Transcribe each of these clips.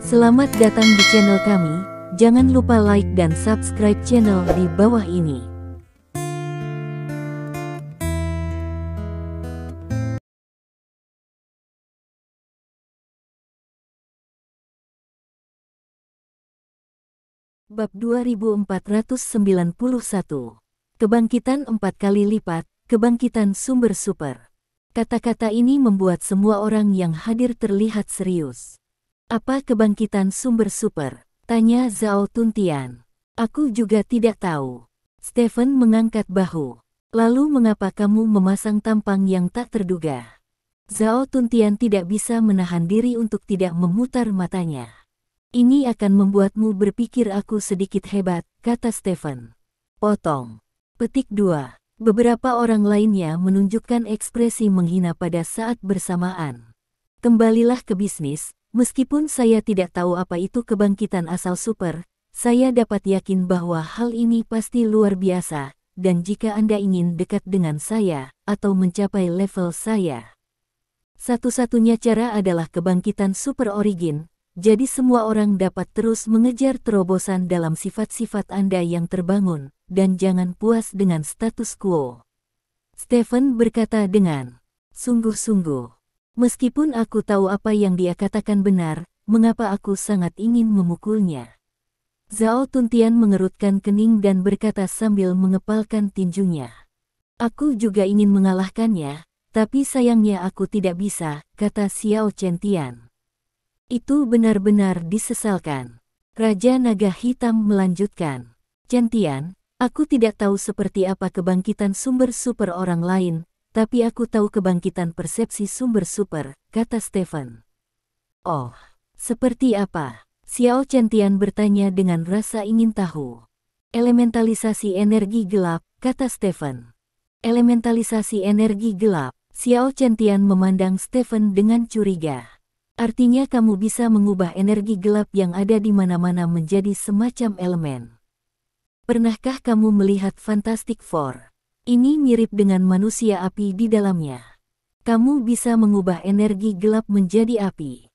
Selamat datang di channel kami, jangan lupa like dan subscribe channel di bawah ini. Bab 2491. Kebangkitan 4 kali lipat, kebangkitan sumber super. Kata-kata ini membuat semua orang yang hadir terlihat serius. Apa kebangkitan sumber super? Tanya Zhao Tuntian. Aku juga tidak tahu. Stephen mengangkat bahu. Lalu mengapa kamu memasang tampang yang tak terduga? Zhao Tuntian tidak bisa menahan diri untuk tidak memutar matanya. Ini akan membuatmu berpikir aku sedikit hebat, kata Stephen. Potong. Petik 2. Beberapa orang lainnya menunjukkan ekspresi menghina pada saat bersamaan. Kembalilah ke bisnis, meskipun saya tidak tahu apa itu kebangkitan asal super, saya dapat yakin bahwa hal ini pasti luar biasa, dan jika Anda ingin dekat dengan saya, atau mencapai level saya, satu-satunya cara adalah kebangkitan super origin, jadi semua orang dapat terus mengejar terobosan dalam sifat-sifat Anda yang terbangun, dan jangan puas dengan status quo. Stephen berkata dengan sungguh-sungguh. Meskipun aku tahu apa yang dia katakan benar, mengapa aku sangat ingin memukulnya? Zhao Tuntian mengerutkan kening dan berkata sambil mengepalkan tinjunya. Aku juga ingin mengalahkannya, tapi sayangnya aku tidak bisa, kata Xiao Chentian. Itu benar-benar disesalkan. Raja Naga Hitam melanjutkan. Chentian, aku tidak tahu seperti apa kebangkitan sumber super orang lain, tapi aku tahu kebangkitan persepsi sumber super, kata Stephen. Oh, seperti apa? Xiao Chentian bertanya dengan rasa ingin tahu. Elementalisasi energi gelap, kata Stephen. Elementalisasi energi gelap. Xiao Chentian memandang Stephen dengan curiga. Artinya kamu bisa mengubah energi gelap yang ada di mana-mana menjadi semacam elemen. Pernahkah kamu melihat Fantastic Four? Ini mirip dengan manusia api di dalamnya. Kamu bisa mengubah energi gelap menjadi api.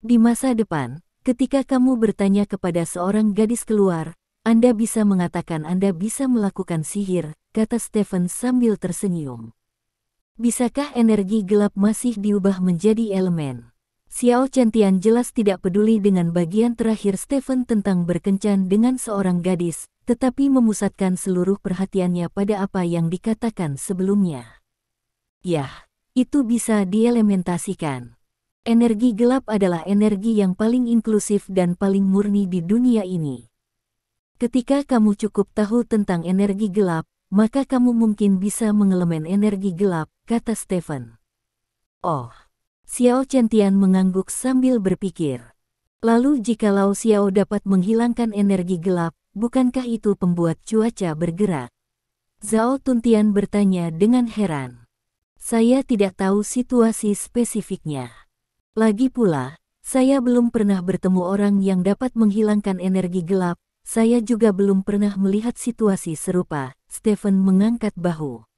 Di masa depan, ketika kamu bertanya kepada seorang gadis keluar, Anda bisa mengatakan Anda bisa melakukan sihir, kata Stephen sambil tersenyum. Bisakah energi gelap masih diubah menjadi elemen? Xiao Chentian jelas tidak peduli dengan bagian terakhir Stephen tentang berkencan dengan seorang gadis, tetapi memusatkan seluruh perhatiannya pada apa yang dikatakan sebelumnya. Yah, itu bisa dielementasikan. Energi gelap adalah energi yang paling inklusif dan paling murni di dunia ini. Ketika kamu cukup tahu tentang energi gelap, maka kamu mungkin bisa mengelemen energi gelap, kata Stephen. Oh. Xiao Chentian mengangguk sambil berpikir. Lalu jikalau Xiao dapat menghilangkan energi gelap, bukankah itu pembuat cuaca bergerak? Zhao Tuntian bertanya dengan heran. Saya tidak tahu situasi spesifiknya. Lagi pula, saya belum pernah bertemu orang yang dapat menghilangkan energi gelap, saya juga belum pernah melihat situasi serupa. Stephen mengangkat bahu.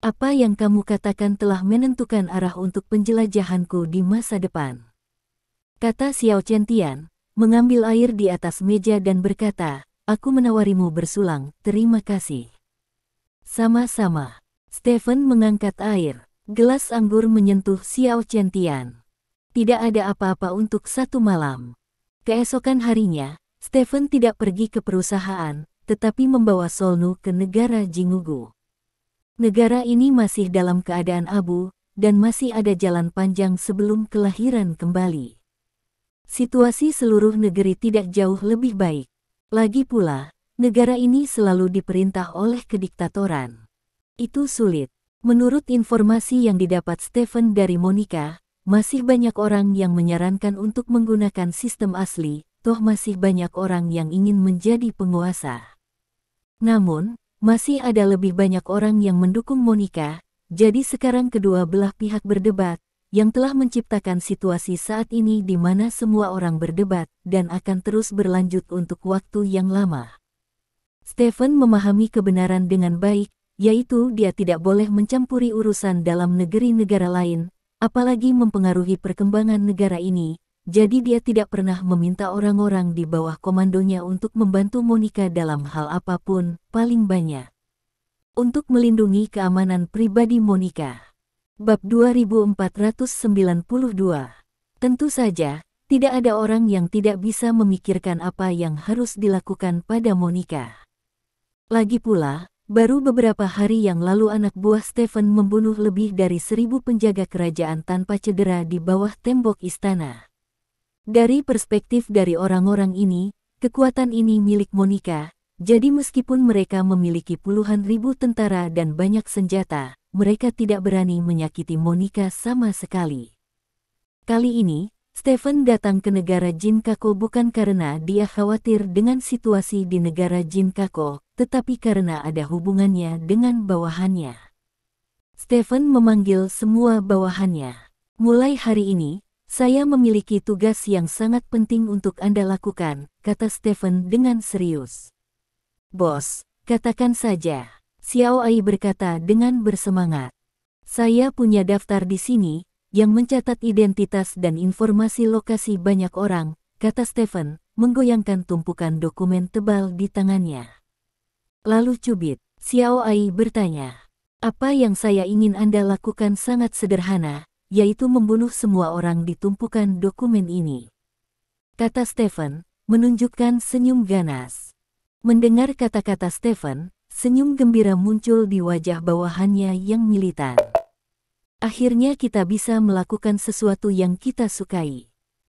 Apa yang kamu katakan telah menentukan arah untuk penjelajahanku di masa depan. Kata Xiao Chentian, mengambil air di atas meja dan berkata, aku menawarimu bersulang, terima kasih. Sama-sama. Stephen mengangkat air. Gelas anggur menyentuh Xiao Chentian. Tidak ada apa-apa untuk satu malam. Keesokan harinya, Stephen tidak pergi ke perusahaan, tetapi membawa Solnu ke negara Jingugu. Negara ini masih dalam keadaan abu, dan masih ada jalan panjang sebelum kelahiran kembali. Situasi seluruh negeri tidak jauh lebih baik. Lagi pula, negara ini selalu diperintah oleh kediktatoran. Itu sulit. Menurut informasi yang didapat Stephen dari Monica, masih banyak orang yang menyarankan untuk menggunakan sistem asli, toh masih banyak orang yang ingin menjadi penguasa. Namun, masih ada lebih banyak orang yang mendukung Monica, jadi sekarang kedua belah pihak berdebat, yang telah menciptakan situasi saat ini di mana semua orang berdebat, dan akan terus berlanjut untuk waktu yang lama. Stephen memahami kebenaran dengan baik, yaitu dia tidak boleh mencampuri urusan dalam negeri negara lain, apalagi mempengaruhi perkembangan negara ini, jadi dia tidak pernah meminta orang-orang di bawah komandonya untuk membantu Monica dalam hal apapun, paling banyak untuk melindungi keamanan pribadi Monica. Bab 2492. Tentu saja, tidak ada orang yang tidak bisa memikirkan apa yang harus dilakukan pada Monica. Lagi pula, baru beberapa hari yang lalu anak buah Stephen membunuh lebih dari 1.000 penjaga kerajaan tanpa cedera di bawah tembok istana. Dari perspektif dari orang-orang ini, kekuatan ini milik Monica, jadi meskipun mereka memiliki puluhan ribu tentara dan banyak senjata, mereka tidak berani menyakiti Monica sama sekali. Kali ini, Stephen datang ke negara Jin Kako bukan karena dia khawatir dengan situasi di negara Jin Kako, tetapi karena ada hubungannya dengan bawahannya. Stephen memanggil semua bawahannya. Mulai hari ini, saya memiliki tugas yang sangat penting untuk Anda lakukan, kata Stephen dengan serius. Bos, katakan saja, Xiao Ai berkata dengan bersemangat. Saya punya daftar di sini, yang mencatat identitas dan informasi lokasi banyak orang, kata Stephen, menggoyangkan tumpukan dokumen tebal di tangannya. Lalu cubit, Xiao Ai bertanya, apa yang saya ingin Anda lakukan sangat sederhana, yaitu membunuh semua orang di tumpukan dokumen ini. Kata Stephen, menunjukkan senyum ganas. Mendengar kata-kata Stephen, senyum gembira muncul di wajah bawahannya yang militan. Akhirnya kita bisa melakukan sesuatu yang kita sukai.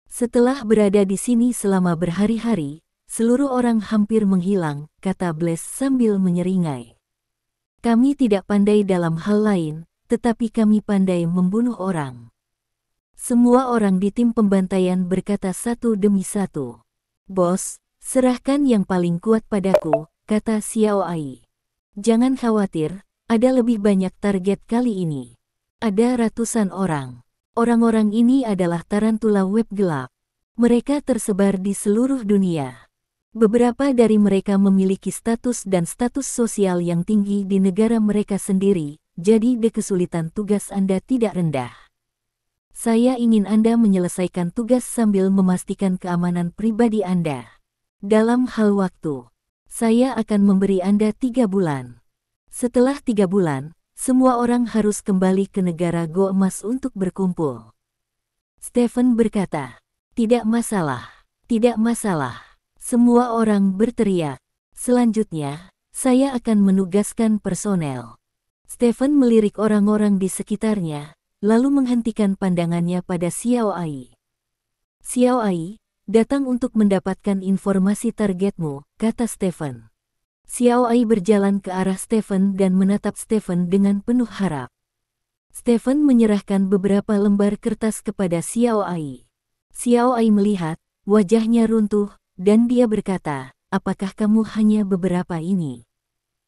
Setelah berada di sini selama berhari-hari, seluruh orang hampir menghilang, kata Blaze sambil menyeringai. Kami tidak pandai dalam hal lain, tetapi kami pandai membunuh orang. Semua orang di tim pembantaian berkata satu demi satu. Bos, serahkan yang paling kuat padaku, kata Xiao Ai. Jangan khawatir, ada lebih banyak target kali ini. Ada ratusan orang. Orang-orang ini adalah tarantula web gelap. Mereka tersebar di seluruh dunia. Beberapa dari mereka memiliki status dan status sosial yang tinggi di negara mereka sendiri, jadi kesulitan tugas Anda tidak rendah. Saya ingin Anda menyelesaikan tugas sambil memastikan keamanan pribadi Anda. Dalam hal waktu, saya akan memberi Anda 3 bulan. Setelah 3 bulan, semua orang harus kembali ke negara Go Emas untuk berkumpul. Stephen berkata, tidak masalah, tidak masalah. Semua orang berteriak. Selanjutnya, saya akan menugaskan personel. Stephen melirik orang-orang di sekitarnya, lalu menghentikan pandangannya pada Xiao Ai. Xiao Ai, datang untuk mendapatkan informasi targetmu, kata Stephen. Xiao Ai berjalan ke arah Stephen dan menatap Stephen dengan penuh harap. Stephen menyerahkan beberapa lembar kertas kepada Xiao Ai. Xiao Ai melihat, wajahnya runtuh, dan dia berkata, apakah kamu hanya beberapa ini?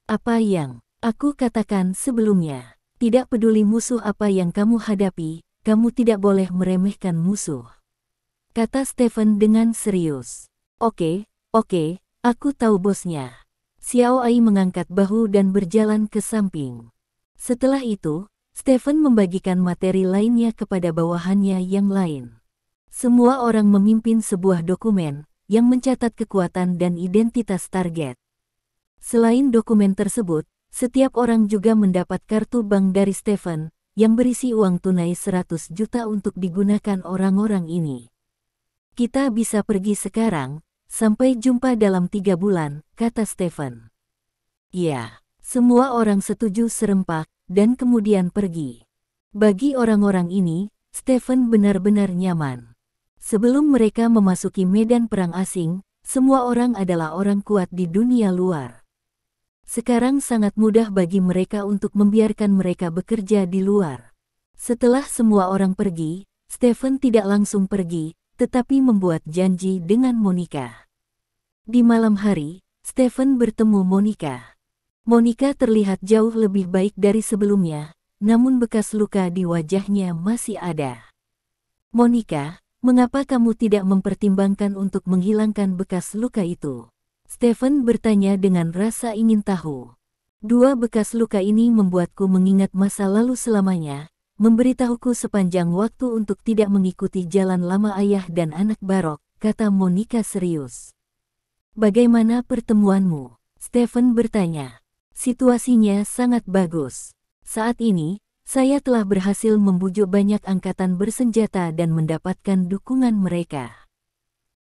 Apa yang aku katakan sebelumnya? Tidak peduli musuh apa yang kamu hadapi, kamu tidak boleh meremehkan musuh. Kata Stephen dengan serius. Oke, aku tahu bosnya. Xiao Ai mengangkat bahu dan berjalan ke samping. Setelah itu, Stephen membagikan materi lainnya kepada bawahannya yang lain. Semua orang memimpin sebuah dokumen yang mencatat kekuatan dan identitas target. Selain dokumen tersebut, setiap orang juga mendapat kartu bank dari Stephen yang berisi uang tunai 100 juta untuk digunakan orang-orang ini. Kita bisa pergi sekarang. Sampai jumpa dalam 3 bulan, kata Stephen. Ya, semua orang setuju serempak, dan kemudian pergi. Bagi orang-orang ini, Stephen benar-benar nyaman. Sebelum mereka memasuki medan perang asing, semua orang adalah orang kuat di dunia luar. Sekarang sangat mudah bagi mereka untuk membiarkan mereka bekerja di luar. Setelah semua orang pergi, Stephen tidak langsung pergi, tetapi membuat janji dengan Monica. Di malam hari, Stephen bertemu Monica. Monica terlihat jauh lebih baik dari sebelumnya, namun bekas luka di wajahnya masih ada. Monica, mengapa kamu tidak mempertimbangkan untuk menghilangkan bekas luka itu? Stephen bertanya dengan rasa ingin tahu. 2 bekas luka ini membuatku mengingat masa lalu selamanya, memberitahuku sepanjang waktu untuk tidak mengikuti jalan lama ayah dan anak Barok, kata Monica serius. Bagaimana pertemuanmu? Stephen bertanya. Situasinya sangat bagus. Saat ini, saya telah berhasil membujuk banyak angkatan bersenjata dan mendapatkan dukungan mereka.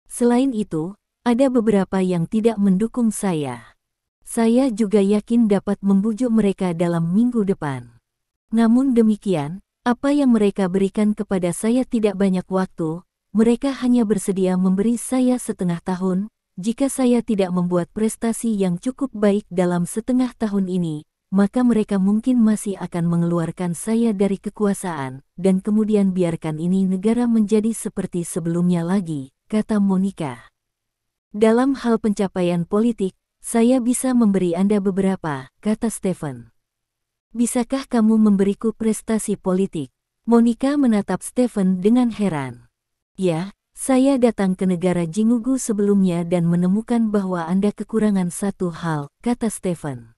Selain itu, ada beberapa yang tidak mendukung saya. Saya juga yakin dapat membujuk mereka dalam minggu depan. Namun demikian, apa yang mereka berikan kepada saya tidak banyak waktu, mereka hanya bersedia memberi saya setengah tahun. Jika saya tidak membuat prestasi yang cukup baik dalam setengah tahun ini, maka mereka mungkin masih akan mengeluarkan saya dari kekuasaan, dan kemudian biarkan ini negara menjadi seperti sebelumnya lagi, kata Monica. Dalam hal pencapaian politik, saya bisa memberi Anda beberapa, kata Stephen. Bisakah kamu memberiku prestasi politik? Monica menatap Stephen dengan heran. Ya, saya datang ke negara Jingugu sebelumnya dan menemukan bahwa Anda kekurangan satu hal, kata Stephen.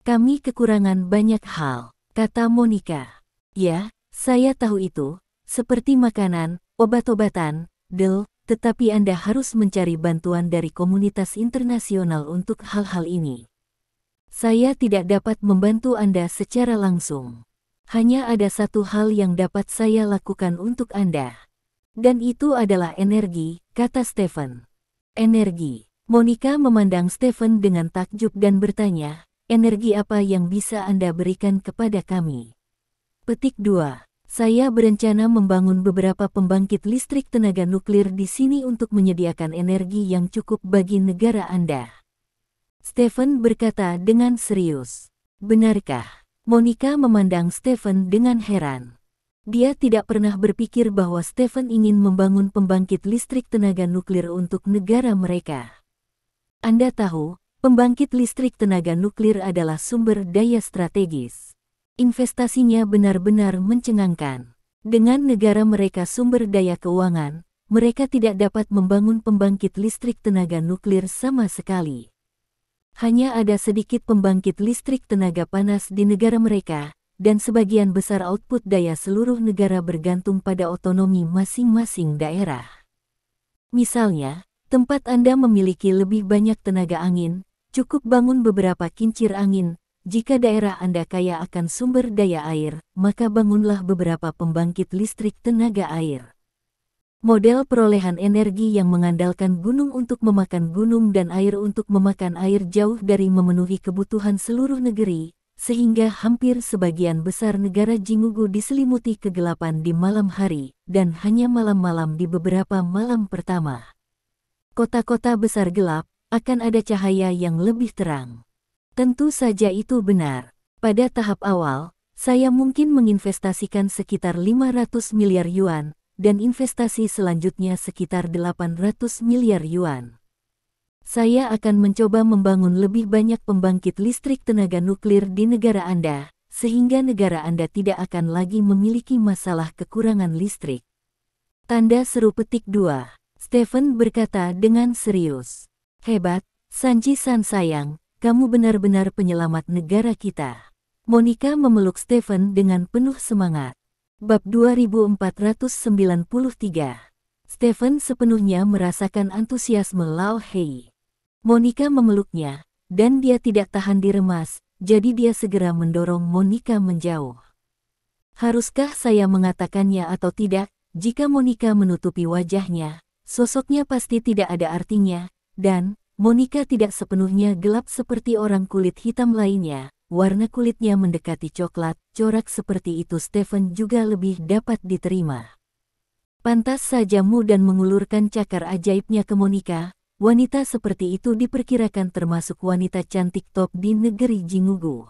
Kami kekurangan banyak hal, kata Monica. Ya, saya tahu itu, seperti makanan, obat-obatan, tetapi Anda harus mencari bantuan dari komunitas internasional untuk hal-hal ini. Saya tidak dapat membantu Anda secara langsung. Hanya ada satu hal yang dapat saya lakukan untuk Anda. Dan itu adalah energi, kata Stephen. Energi. Monica memandang Stephen dengan takjub dan bertanya, energi apa yang bisa Anda berikan kepada kami? Petik 2. Saya berencana membangun beberapa pembangkit listrik tenaga nuklir di sini untuk menyediakan energi yang cukup bagi negara Anda. Stephen berkata dengan serius. Benarkah? Monica memandang Stephen dengan heran. Dia tidak pernah berpikir bahwa Stephen ingin membangun pembangkit listrik tenaga nuklir untuk negara mereka. Anda tahu, pembangkit listrik tenaga nuklir adalah sumber daya strategis. Investasinya benar-benar mencengangkan. Dengan negara mereka sumber daya keuangan, mereka tidak dapat membangun pembangkit listrik tenaga nuklir sama sekali. Hanya ada sedikit pembangkit listrik tenaga panas di negara mereka, dan sebagian besar output daya seluruh negara bergantung pada otonomi masing-masing daerah. Misalnya, tempat Anda memiliki lebih banyak tenaga angin, cukup bangun beberapa kincir angin. Jika daerah Anda kaya akan sumber daya air, maka bangunlah beberapa pembangkit listrik tenaga air. Model perolehan energi yang mengandalkan gunung untuk memakan gunung dan air untuk memakan air jauh dari memenuhi kebutuhan seluruh negeri, sehingga hampir sebagian besar negara Jingugu diselimuti kegelapan di malam hari, dan hanya malam-malam di beberapa malam pertama. Kota-kota besar gelap, akan ada cahaya yang lebih terang. Tentu saja itu benar. Pada tahap awal, saya mungkin menginvestasikan sekitar 500 miliar yuan, dan investasi selanjutnya sekitar 800 miliar yuan. Saya akan mencoba membangun lebih banyak pembangkit listrik tenaga nuklir di negara Anda, sehingga negara Anda tidak akan lagi memiliki masalah kekurangan listrik. Tanda seru petik 2. Stephen berkata dengan serius. Hebat, Sanji-san sayang, kamu benar-benar penyelamat negara kita. Monica memeluk Stephen dengan penuh semangat. Bab 2493. Stephen sepenuhnya merasakan antusiasme Lao Hei. Monica memeluknya, dan dia tidak tahan diremas, jadi dia segera mendorong Monica menjauh. Haruskah saya mengatakannya atau tidak? Jika Monica menutupi wajahnya, sosoknya pasti tidak ada artinya, dan Monica tidak sepenuhnya gelap seperti orang kulit hitam lainnya. Warna kulitnya mendekati coklat, corak seperti itu Stephen juga lebih dapat diterima. Pantas saja Mu dan mengulurkan cakar ajaibnya ke Monica. Wanita seperti itu diperkirakan termasuk wanita cantik top di negeri Jingugu.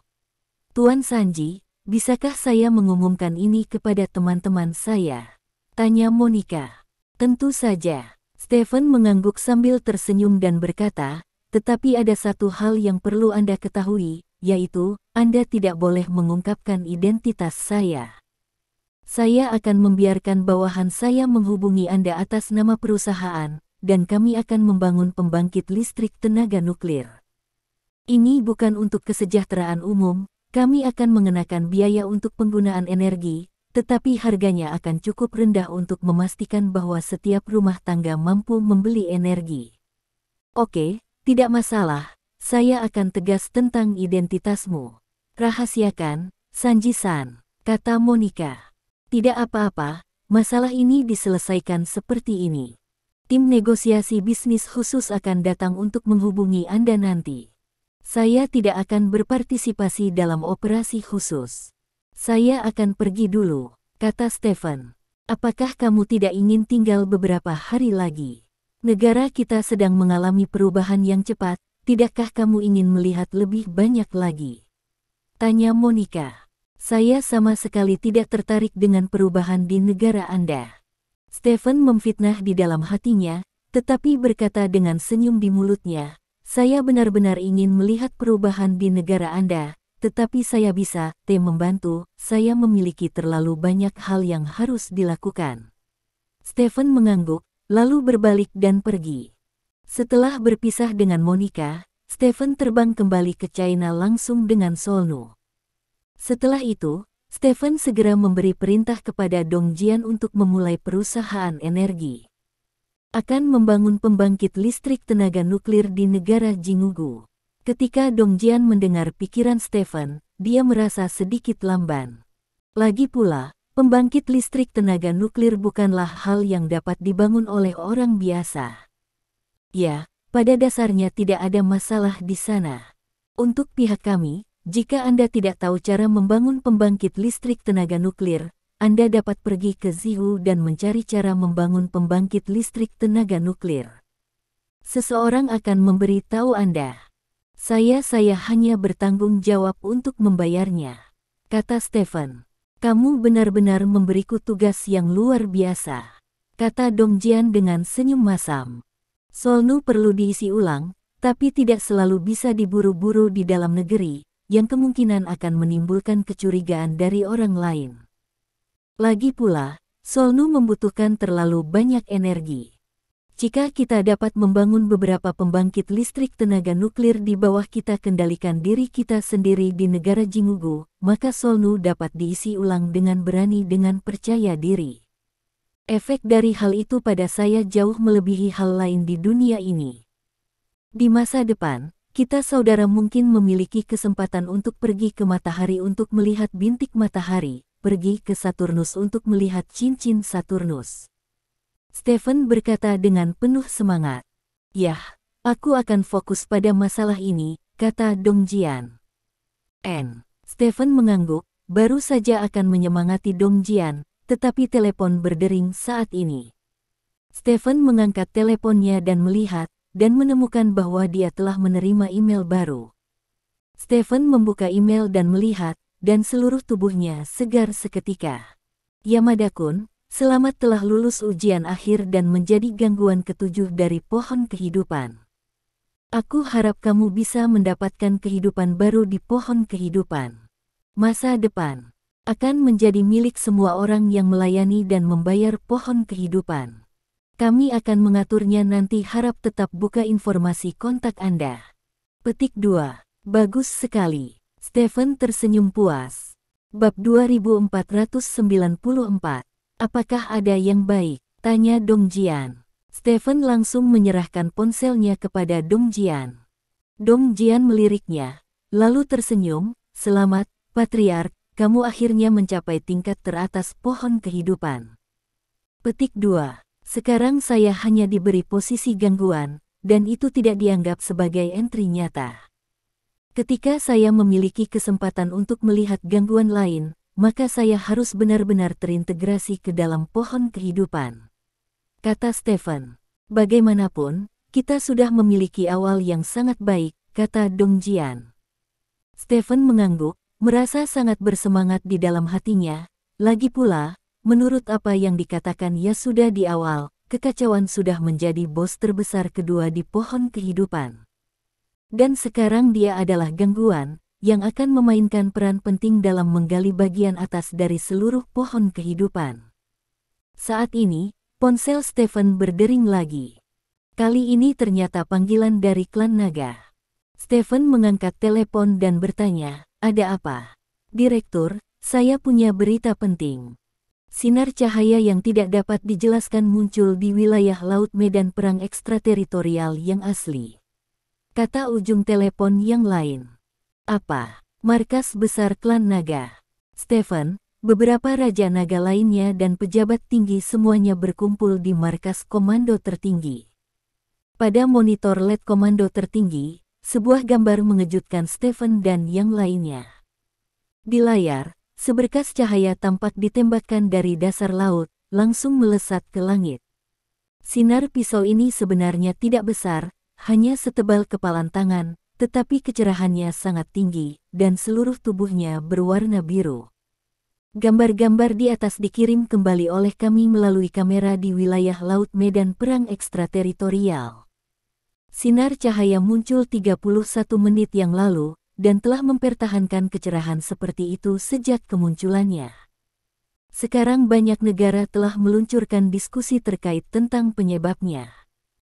Tuan Sanji, bisakah saya mengumumkan ini kepada teman-teman saya? Tanya Monica. Tentu saja. Stephen mengangguk sambil tersenyum dan berkata, tetapi ada satu hal yang perlu Anda ketahui, yaitu, Anda tidak boleh mengungkapkan identitas saya. Saya akan membiarkan bawahan saya menghubungi Anda atas nama perusahaan, dan kami akan membangun pembangkit listrik tenaga nuklir. Ini bukan untuk kesejahteraan umum, kami akan mengenakan biaya untuk penggunaan energi, tetapi harganya akan cukup rendah untuk memastikan bahwa setiap rumah tangga mampu membeli energi. Oke, tidak masalah, saya akan tegas tentang identitasmu. Rahasiakan, Sanji-san, kata Monica. Tidak apa-apa, masalah ini diselesaikan seperti ini. Tim negosiasi bisnis khusus akan datang untuk menghubungi Anda nanti. Saya tidak akan berpartisipasi dalam operasi khusus. Saya akan pergi dulu, kata Stephen. Apakah kamu tidak ingin tinggal beberapa hari lagi? Negara kita sedang mengalami perubahan yang cepat, tidakkah kamu ingin melihat lebih banyak lagi? Tanya Monica. Saya sama sekali tidak tertarik dengan perubahan di negara Anda. Stephen memfitnah di dalam hatinya, tetapi berkata dengan senyum di mulutnya, saya benar-benar ingin melihat perubahan di negara Anda, tetapi saya bisa membantu, saya memiliki terlalu banyak hal yang harus dilakukan. Stephen mengangguk, lalu berbalik dan pergi. Setelah berpisah dengan Monica, Stephen terbang kembali ke China langsung dengan Solnu. Setelah itu, Stephen segera memberi perintah kepada Dong Jian untuk memulai perusahaan energi. Akan membangun pembangkit listrik tenaga nuklir di negara Jingugu. Ketika Dong Jian mendengar pikiran Stephen, dia merasa sedikit lamban. Lagi pula, pembangkit listrik tenaga nuklir bukanlah hal yang dapat dibangun oleh orang biasa. Ya, pada dasarnya tidak ada masalah di sana. Untuk pihak kami, jika Anda tidak tahu cara membangun pembangkit listrik tenaga nuklir, Anda dapat pergi ke Zihu dan mencari cara membangun pembangkit listrik tenaga nuklir. Seseorang akan memberi tahu Anda. Saya hanya bertanggung jawab untuk membayarnya, kata Stephen. Kamu benar-benar memberiku tugas yang luar biasa, kata Dong Jian dengan senyum masam. Solnu perlu diisi ulang, tapi tidak selalu bisa diburu-buru di dalam negeri, yang kemungkinan akan menimbulkan kecurigaan dari orang lain. Lagi pula, Solnu membutuhkan terlalu banyak energi. Jika kita dapat membangun beberapa pembangkit listrik tenaga nuklir di bawah kita kendalikan diri kita sendiri di negara Jingugu, maka Solnu dapat diisi ulang dengan berani dengan percaya diri. Efek dari hal itu pada saya jauh melebihi hal lain di dunia ini. Di masa depan, kita saudara mungkin memiliki kesempatan untuk pergi ke matahari untuk melihat bintik matahari, pergi ke Saturnus untuk melihat cincin Saturnus. Stephen berkata dengan penuh semangat. Yah, aku akan fokus pada masalah ini, kata Dong Jian. Stephen mengangguk, baru saja akan menyemangati Dong Jian, tetapi telepon berdering saat ini. Stephen mengangkat teleponnya dan melihat, dan menemukan bahwa dia telah menerima email baru. Stephen membuka email dan melihat, dan seluruh tubuhnya segar seketika. Yamada-kun, selamat telah lulus ujian akhir dan menjadi gangguan ketujuh dari pohon kehidupan. Aku harap kamu bisa mendapatkan kehidupan baru di pohon kehidupan. Masa depan akan menjadi milik semua orang yang melayani dan membayar pohon kehidupan. Kami akan mengaturnya nanti, harap tetap buka informasi kontak Anda. Petik 2. Bagus sekali. Stephen tersenyum puas. Bab 2494. Apakah ada yang baik? Tanya Dong Jian. Stephen langsung menyerahkan ponselnya kepada Dong Jian. Dong Jian meliriknya, lalu tersenyum, selamat, Patriark, kamu akhirnya mencapai tingkat teratas pohon kehidupan. Petik 2. Sekarang saya hanya diberi posisi gangguan, dan itu tidak dianggap sebagai entry nyata. Ketika saya memiliki kesempatan untuk melihat gangguan lain, maka saya harus benar-benar terintegrasi ke dalam pohon kehidupan. Kata Stephen. Bagaimanapun, kita sudah memiliki awal yang sangat baik, kata Dong Jian. Stephen mengangguk, merasa sangat bersemangat di dalam hatinya. Lagi pula, menurut apa yang dikatakan Yasuda di awal, kekacauan sudah menjadi bos terbesar kedua di pohon kehidupan. Dan sekarang dia adalah gangguan, yang akan memainkan peran penting dalam menggali bagian atas dari seluruh pohon kehidupan. Saat ini, ponsel Stephen berdering lagi. Kali ini ternyata panggilan dari klan naga. Stephen mengangkat telepon dan bertanya, ada apa? Direktur, saya punya berita penting. Sinar cahaya yang tidak dapat dijelaskan muncul di wilayah laut medan perang ekstrateritorial yang asli. Kata ujung telepon yang lain. Apa? Markas besar klan naga. Stephen, beberapa raja naga lainnya dan pejabat tinggi semuanya berkumpul di markas komando tertinggi. Pada monitor LED komando tertinggi, sebuah gambar mengejutkan Stephen dan yang lainnya. Di layar, seberkas cahaya tampak ditembakkan dari dasar laut, langsung melesat ke langit. Sinar pisau ini sebenarnya tidak besar, hanya setebal kepalan tangan, tetapi kecerahannya sangat tinggi, dan seluruh tubuhnya berwarna biru. Gambar-gambar di atas dikirim kembali oleh kami melalui kamera di wilayah laut medan perang ekstrateritorial. Sinar cahaya muncul 31 menit yang lalu, dan telah mempertahankan kecerahan seperti itu sejak kemunculannya. Sekarang banyak negara telah meluncurkan diskusi terkait tentang penyebabnya.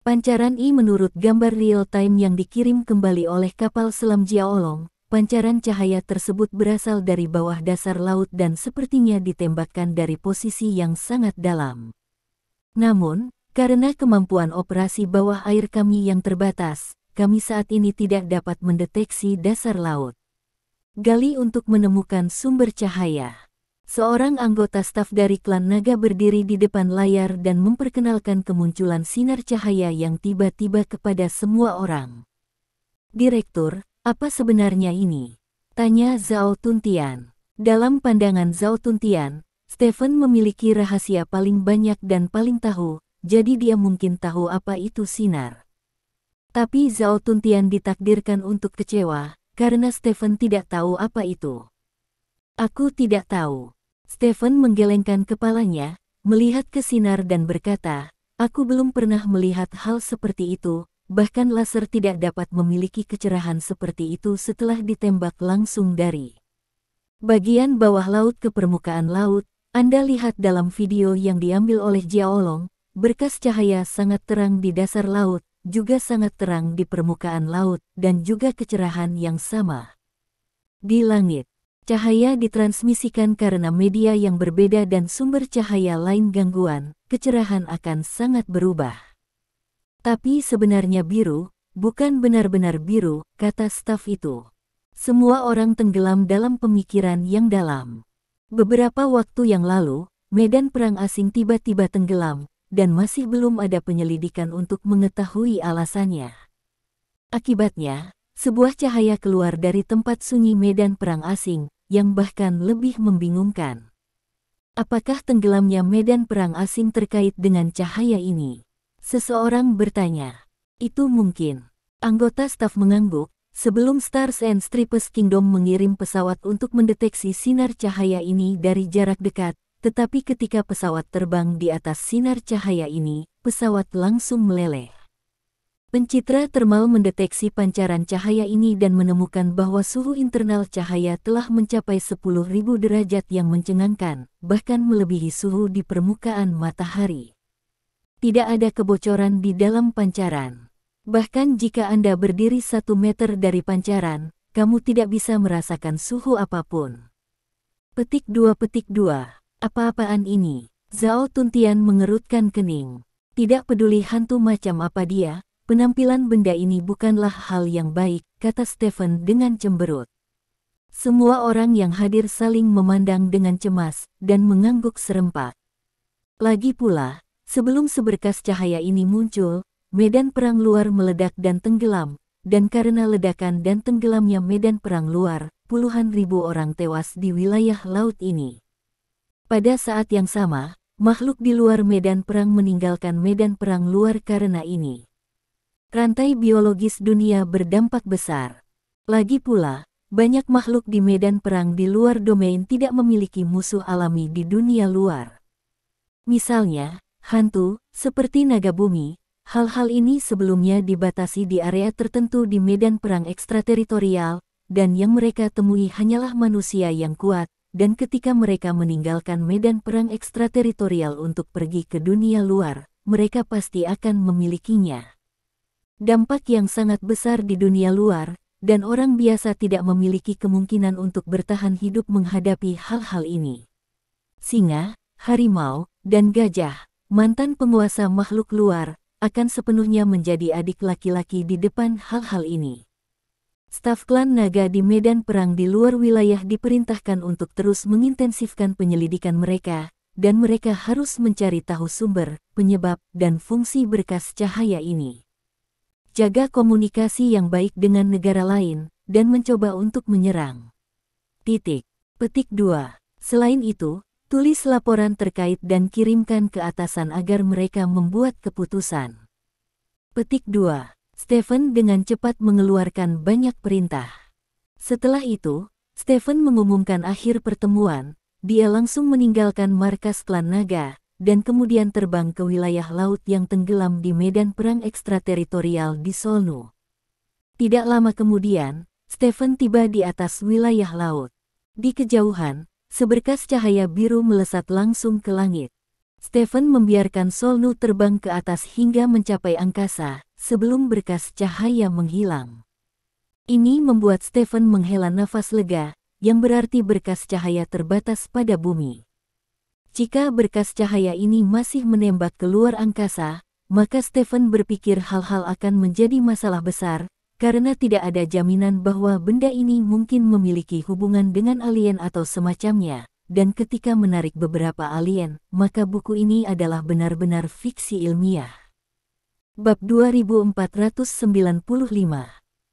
Pancaran I menurut gambar real-time yang dikirim kembali oleh kapal selam Jiaolong, pancaran cahaya tersebut berasal dari bawah dasar laut dan sepertinya ditembakkan dari posisi yang sangat dalam. Namun, karena kemampuan operasi bawah air kami yang terbatas, kami saat ini tidak dapat mendeteksi dasar laut. Gali untuk menemukan sumber cahaya. Seorang anggota staf dari klan naga berdiri di depan layar dan memperkenalkan kemunculan sinar cahaya yang tiba-tiba kepada semua orang. Direktur, apa sebenarnya ini? Tanya Zhao Tuntian. Dalam pandangan Zhao Tuntian, Stephen memiliki rahasia paling banyak dan paling tahu, jadi dia mungkin tahu apa itu sinar. Tapi Zhao Tuntian ditakdirkan untuk kecewa, karena Stephen tidak tahu apa itu. Aku tidak tahu. Stephen menggelengkan kepalanya, melihat ke sinar dan berkata, aku belum pernah melihat hal seperti itu, bahkan laser tidak dapat memiliki kecerahan seperti itu setelah ditembak langsung dari bagian bawah laut ke permukaan laut. Anda lihat dalam video yang diambil oleh Jiaolong, berkas cahaya sangat terang di dasar laut, juga sangat terang di permukaan laut, dan juga kecerahan yang sama. Di langit, cahaya ditransmisikan karena media yang berbeda dan sumber cahaya lain gangguan, kecerahan akan sangat berubah. Tapi sebenarnya biru, bukan benar-benar biru, kata staf itu. Semua orang tenggelam dalam pemikiran yang dalam. Beberapa waktu yang lalu, medan perang asing tiba-tiba tenggelam, dan masih belum ada penyelidikan untuk mengetahui alasannya. Akibatnya, sebuah cahaya keluar dari tempat sunyi medan perang asing, yang bahkan lebih membingungkan. Apakah tenggelamnya medan perang asing terkait dengan cahaya ini? Seseorang bertanya. Itu mungkin. Anggota staf mengangguk, sebelum Stars and Stripes Kingdom mengirim pesawat untuk mendeteksi sinar cahaya ini dari jarak dekat, tetapi ketika pesawat terbang di atas sinar cahaya ini, pesawat langsung meleleh. Pencitra termal mendeteksi pancaran cahaya ini dan menemukan bahwa suhu internal cahaya telah mencapai 10.000 derajat yang mencengangkan, bahkan melebihi suhu di permukaan matahari. Tidak ada kebocoran di dalam pancaran. Bahkan jika Anda berdiri 1 meter dari pancaran, kamu tidak bisa merasakan suhu apapun. Petik 2. Apa-apaan ini? Zhao Tuntian mengerutkan kening. Tidak peduli hantu macam apa dia, penampilan benda ini bukanlah hal yang baik, kata Stephen dengan cemberut. Semua orang yang hadir saling memandang dengan cemas, dan mengangguk serempak. Lagi pula, sebelum seberkas cahaya ini muncul, medan perang luar meledak dan tenggelam, dan karena ledakan dan tenggelamnya medan perang luar, puluhan ribu orang tewas di wilayah laut ini. Pada saat yang sama, makhluk di luar medan perang meninggalkan medan perang luar karena ini. Rantai biologis dunia berdampak besar. Lagi pula, banyak makhluk di medan perang di luar domain tidak memiliki musuh alami di dunia luar. Misalnya, hantu, seperti naga bumi. Hal-hal ini sebelumnya dibatasi di area tertentu di medan perang ekstrateritorial, dan yang mereka temui hanyalah manusia yang kuat, dan ketika mereka meninggalkan medan perang ekstrateritorial untuk pergi ke dunia luar, mereka pasti akan memilikinya. Dampak yang sangat besar di dunia luar, dan orang biasa tidak memiliki kemungkinan untuk bertahan hidup menghadapi hal-hal ini. Singa, harimau, dan gajah, mantan penguasa makhluk luar, akan sepenuhnya menjadi adik laki-laki di depan hal-hal ini. Staf klan naga di medan perang di luar wilayah diperintahkan untuk terus mengintensifkan penyelidikan mereka, dan mereka harus mencari tahu sumber, penyebab, dan fungsi berkas cahaya ini. Jaga komunikasi yang baik dengan negara lain, dan mencoba untuk menyerang. Petik 2. Selain itu, tulis laporan terkait dan kirimkan ke atasan agar mereka membuat keputusan. Petik 2. Stephen dengan cepat mengeluarkan banyak perintah. Setelah itu, Stephen mengumumkan akhir pertemuan. Dia langsung meninggalkan markas klan naga, dan kemudian terbang ke wilayah laut yang tenggelam di medan perang ekstrateritorial di Solnu. Tidak lama kemudian, Stephen tiba di atas wilayah laut. Di kejauhan, seberkas cahaya biru melesat langsung ke langit. Stephen membiarkan Solnu terbang ke atas hingga mencapai angkasa, sebelum berkas cahaya menghilang. Ini membuat Stephen menghela nafas lega, yang berarti berkas cahaya terbatas pada bumi. Jika berkas cahaya ini masih menembak keluar angkasa, maka Stephen berpikir hal-hal akan menjadi masalah besar, karena tidak ada jaminan bahwa benda ini mungkin memiliki hubungan dengan alien atau semacamnya, dan ketika menarik beberapa alien, maka buku ini adalah benar-benar fiksi ilmiah. Bab 2495.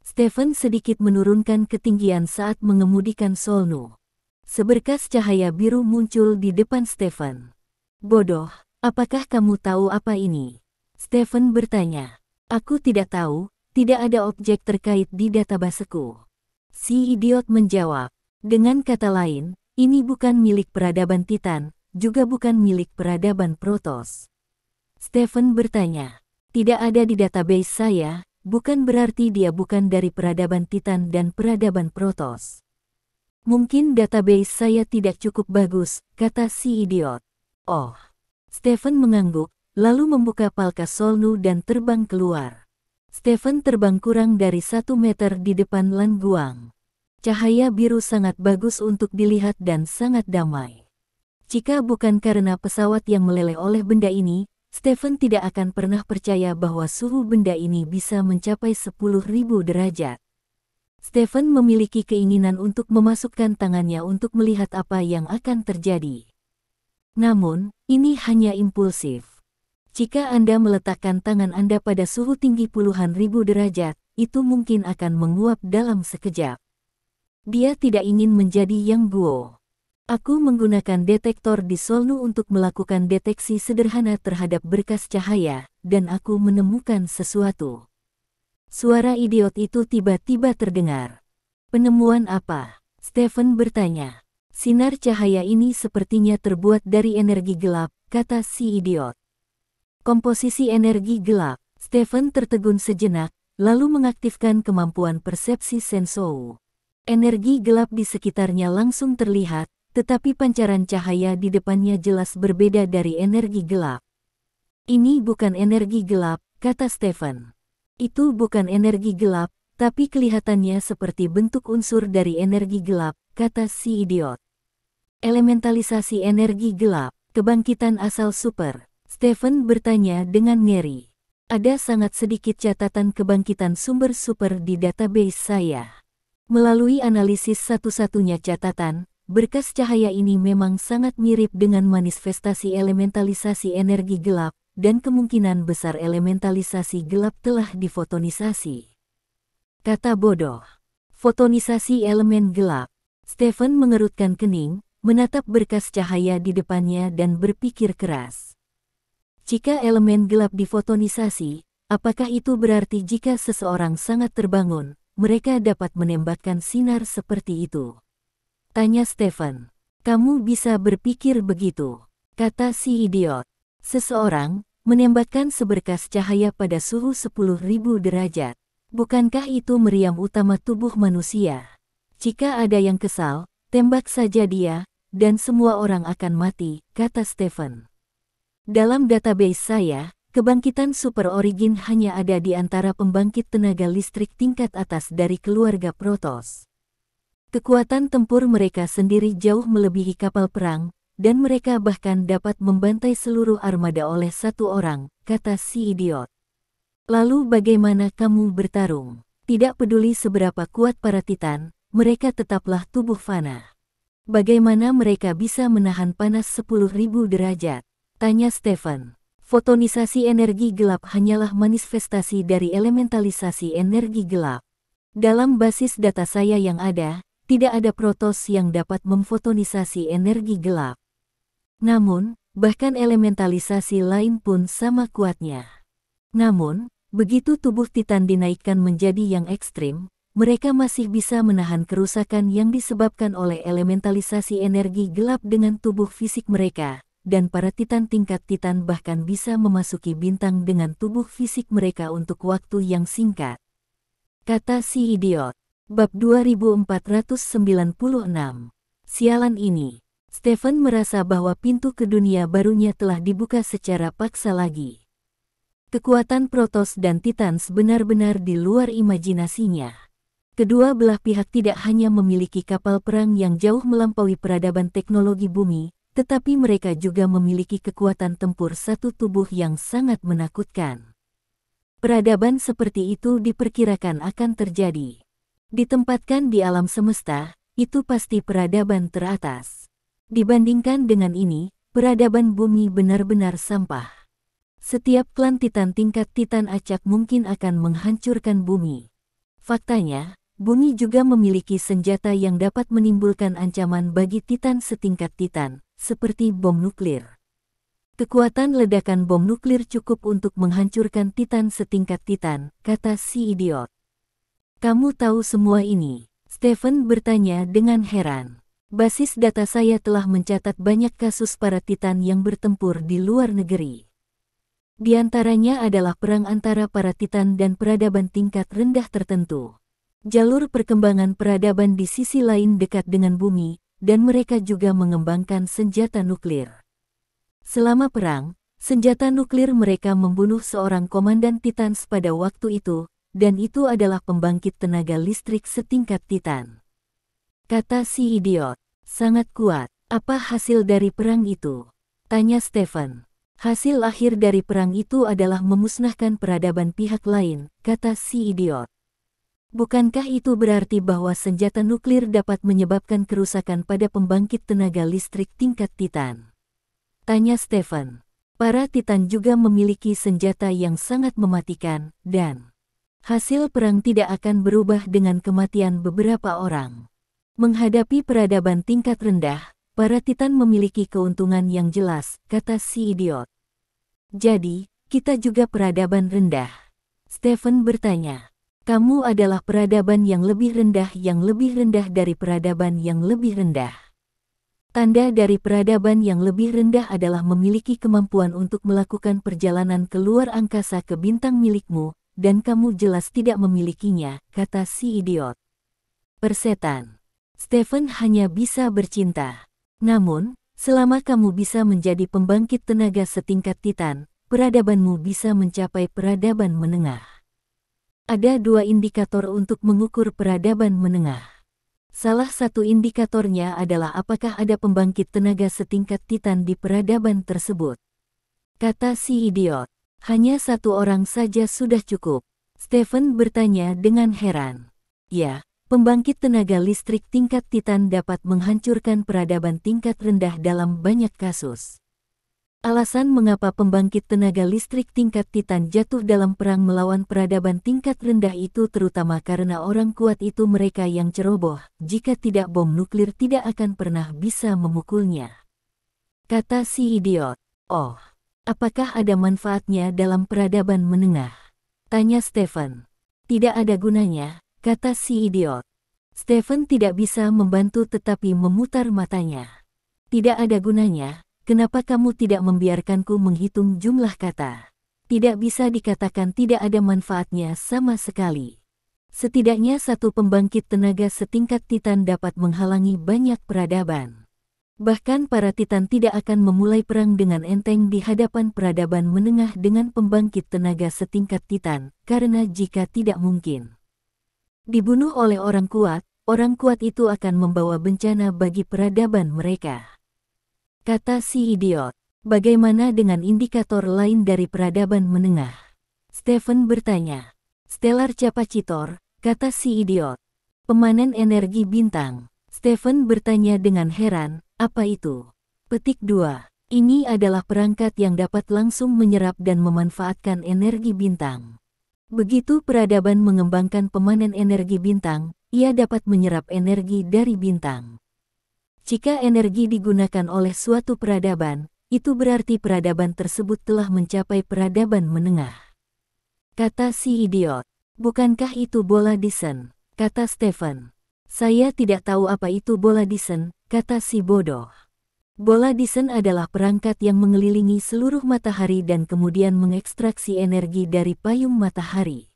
Stephen sedikit menurunkan ketinggian saat mengemudikan Solnu. Seberkas cahaya biru muncul di depan Stephen. "Bodoh, apakah kamu tahu apa ini?" Stephen bertanya. "Aku tidak tahu. Tidak ada objek terkait di databaseku." Si idiot menjawab. "Dengan kata lain, ini bukan milik peradaban Titan, juga bukan milik peradaban Protoss." Stephen bertanya. "Tidak ada di database saya, bukan berarti dia bukan dari peradaban Titan dan peradaban Protoss." "Mungkin database saya tidak cukup bagus," kata si idiot. "Oh." Stephen mengangguk, lalu membuka palka Solnu dan terbang keluar. Stephen terbang kurang dari 1 meter di depan Lan Guang. Cahaya biru sangat bagus untuk dilihat dan sangat damai. Jika bukan karena pesawat yang meleleh oleh benda ini, Stephen tidak akan pernah percaya bahwa suhu benda ini bisa mencapai 10.000 derajat. Stephen memiliki keinginan untuk memasukkan tangannya untuk melihat apa yang akan terjadi. Namun, ini hanya impulsif. Jika Anda meletakkan tangan Anda pada suhu tinggi puluhan ribu derajat, itu mungkin akan menguap dalam sekejap. Dia tidak ingin menjadi Yang Guo. "Aku menggunakan detektor di Solnu untuk melakukan deteksi sederhana terhadap berkas cahaya, dan aku menemukan sesuatu." Suara idiot itu tiba-tiba terdengar. "Penemuan apa?" Stephen bertanya. "Sinar cahaya ini sepertinya terbuat dari energi gelap," kata si idiot. "Komposisi energi gelap." Stephen tertegun sejenak, lalu mengaktifkan kemampuan persepsi Sensou. Energi gelap di sekitarnya langsung terlihat, tetapi pancaran cahaya di depannya jelas berbeda dari energi gelap. "Ini bukan energi gelap," kata Stephen. "Itu bukan energi gelap, tapi kelihatannya seperti bentuk unsur dari energi gelap," kata si idiot. "Elementalisasi energi gelap, kebangkitan asal super?" Stephen bertanya dengan ngeri. "Ada sangat sedikit catatan kebangkitan sumber super di database saya. Melalui analisis satu-satunya catatan, berkas cahaya ini memang sangat mirip dengan manifestasi elementalisasi energi gelap, dan kemungkinan besar elementalisasi gelap telah difotonisasi." Kata bodoh. Fotonisasi elemen gelap. Stephen mengerutkan kening, menatap berkas cahaya di depannya dan berpikir keras. Jika elemen gelap difotonisasi, apakah itu berarti jika seseorang sangat terbangun, mereka dapat menembakkan sinar seperti itu? Tanya Stephen. "Kamu bisa berpikir begitu?" kata si idiot. "Seseorang menembakkan seberkas cahaya pada suhu 10.000 derajat. Bukankah itu meriam utama tubuh manusia? Jika ada yang kesal, tembak saja dia, dan semua orang akan mati," kata Stephen. "Dalam database saya, kebangkitan super origin hanya ada di antara pembangkit tenaga listrik tingkat atas dari keluarga Protoss. Kekuatan tempur mereka sendiri jauh melebihi kapal perang, dan mereka bahkan dapat membantai seluruh armada oleh satu orang, kata si idiot. Lalu bagaimana kamu bertarung? Tidak peduli seberapa kuat para Titan, mereka tetaplah tubuh fana. Bagaimana mereka bisa menahan panas 10.000 derajat? Tanya Stephen. Fotonisasi energi gelap hanyalah manifestasi dari elementalisasi energi gelap. Dalam basis data saya yang ada, tidak ada protos yang dapat memfotonisasi energi gelap. Namun, bahkan elementalisasi lain pun sama kuatnya. Namun, begitu tubuh Titan dinaikkan menjadi yang ekstrim, mereka masih bisa menahan kerusakan yang disebabkan oleh elementalisasi energi gelap dengan tubuh fisik mereka, dan para Titan tingkat Titan bahkan bisa memasuki bintang dengan tubuh fisik mereka untuk waktu yang singkat. Kata si idiot. Bab 2496. Sialan ini. Stephen merasa bahwa pintu ke dunia barunya telah dibuka secara paksa lagi. Kekuatan Protoss dan Titans benar-benar di luar imajinasinya. Kedua belah pihak tidak hanya memiliki kapal perang yang jauh melampaui peradaban teknologi bumi, tetapi mereka juga memiliki kekuatan tempur satu tubuh yang sangat menakutkan. Peradaban seperti itu diperkirakan akan terjadi. Ditempatkan di alam semesta, itu pasti peradaban teratas. Dibandingkan dengan ini, peradaban bumi benar-benar sampah. Setiap klan Titan tingkat Titan acak mungkin akan menghancurkan bumi. Faktanya, bumi juga memiliki senjata yang dapat menimbulkan ancaman bagi Titan setingkat Titan, seperti bom nuklir. Kekuatan ledakan bom nuklir cukup untuk menghancurkan Titan setingkat Titan, kata si idiot. Kamu tahu semua ini? Stephen bertanya dengan heran. Basis data saya telah mencatat banyak kasus para Titan yang bertempur di luar negeri. Di antaranya adalah perang antara para Titan dan peradaban tingkat rendah tertentu. Jalur perkembangan peradaban di sisi lain dekat dengan bumi, dan mereka juga mengembangkan senjata nuklir. Selama perang, senjata nuklir mereka membunuh seorang komandan Titans pada waktu itu, dan itu adalah pembangkit tenaga listrik setingkat Titan. Kata si idiot. Sangat kuat. Apa hasil dari perang itu? Tanya Stephen. Hasil akhir dari perang itu adalah memusnahkan peradaban pihak lain, kata si idiot. Bukankah itu berarti bahwa senjata nuklir dapat menyebabkan kerusakan pada pembangkit tenaga listrik tingkat Titan? Tanya Stephen. Para Titan juga memiliki senjata yang sangat mematikan, dan hasil perang tidak akan berubah dengan kematian beberapa orang. Menghadapi peradaban tingkat rendah, para Titan memiliki keuntungan yang jelas, kata si idiot. Jadi, kita juga peradaban rendah. Stephen bertanya. Kamu adalah peradaban yang lebih rendah dari peradaban yang lebih rendah. Tanda dari peradaban yang lebih rendah adalah memiliki kemampuan untuk melakukan perjalanan keluar angkasa ke bintang milikmu, dan kamu jelas tidak memilikinya, kata si idiot. Persetan. Stephen hanya bisa bercinta. Namun, selama kamu bisa menjadi pembangkit tenaga setingkat Titan, peradabanmu bisa mencapai peradaban menengah. Ada dua indikator untuk mengukur peradaban menengah. Salah satu indikatornya adalah apakah ada pembangkit tenaga setingkat Titan di peradaban tersebut. Kata si idiot. Hanya satu orang saja sudah cukup. Stephen bertanya dengan heran. Ya, pembangkit tenaga listrik tingkat Titan dapat menghancurkan peradaban tingkat rendah dalam banyak kasus. Alasan mengapa pembangkit tenaga listrik tingkat Titan jatuh dalam perang melawan peradaban tingkat rendah itu terutama karena orang kuat itu mereka yang ceroboh, jika tidak bom nuklir tidak akan pernah bisa memukulnya. Kata si idiot. Oh, apakah ada manfaatnya dalam peradaban menengah? Tanya Stephen. Tidak ada gunanya, kata si idiot. Stephen tidak bisa membantu tetapi memutar matanya. Tidak ada gunanya. Kenapa kamu tidak membiarkanku menghitung jumlah kata? Tidak bisa dikatakan tidak ada manfaatnya sama sekali. Setidaknya satu pembangkit tenaga setingkat Titan dapat menghalangi banyak peradaban. Bahkan para Titan tidak akan memulai perang dengan enteng di hadapan peradaban menengah dengan pembangkit tenaga setingkat Titan, karena jika tidak mungkin dibunuh oleh orang kuat itu akan membawa bencana bagi peradaban mereka. kata si idiot. Bagaimana dengan indikator lain dari peradaban menengah? Stephen bertanya. Stellar capacitor, kata si idiot. Pemanen energi bintang. Stephen bertanya dengan heran, apa itu? Petik 2. Ini adalah perangkat yang dapat langsung menyerap dan memanfaatkan energi bintang. Begitu peradaban mengembangkan pemanen energi bintang, ia dapat menyerap energi dari bintang. Jika energi digunakan oleh suatu peradaban, itu berarti peradaban tersebut telah mencapai peradaban menengah. Kata si idiot. Bukankah itu bola Dyson? Kata Stephen. Saya tidak tahu apa itu bola Dyson, kata si bodoh. Bola Dyson adalah perangkat yang mengelilingi seluruh matahari dan kemudian mengekstraksi energi dari payung matahari.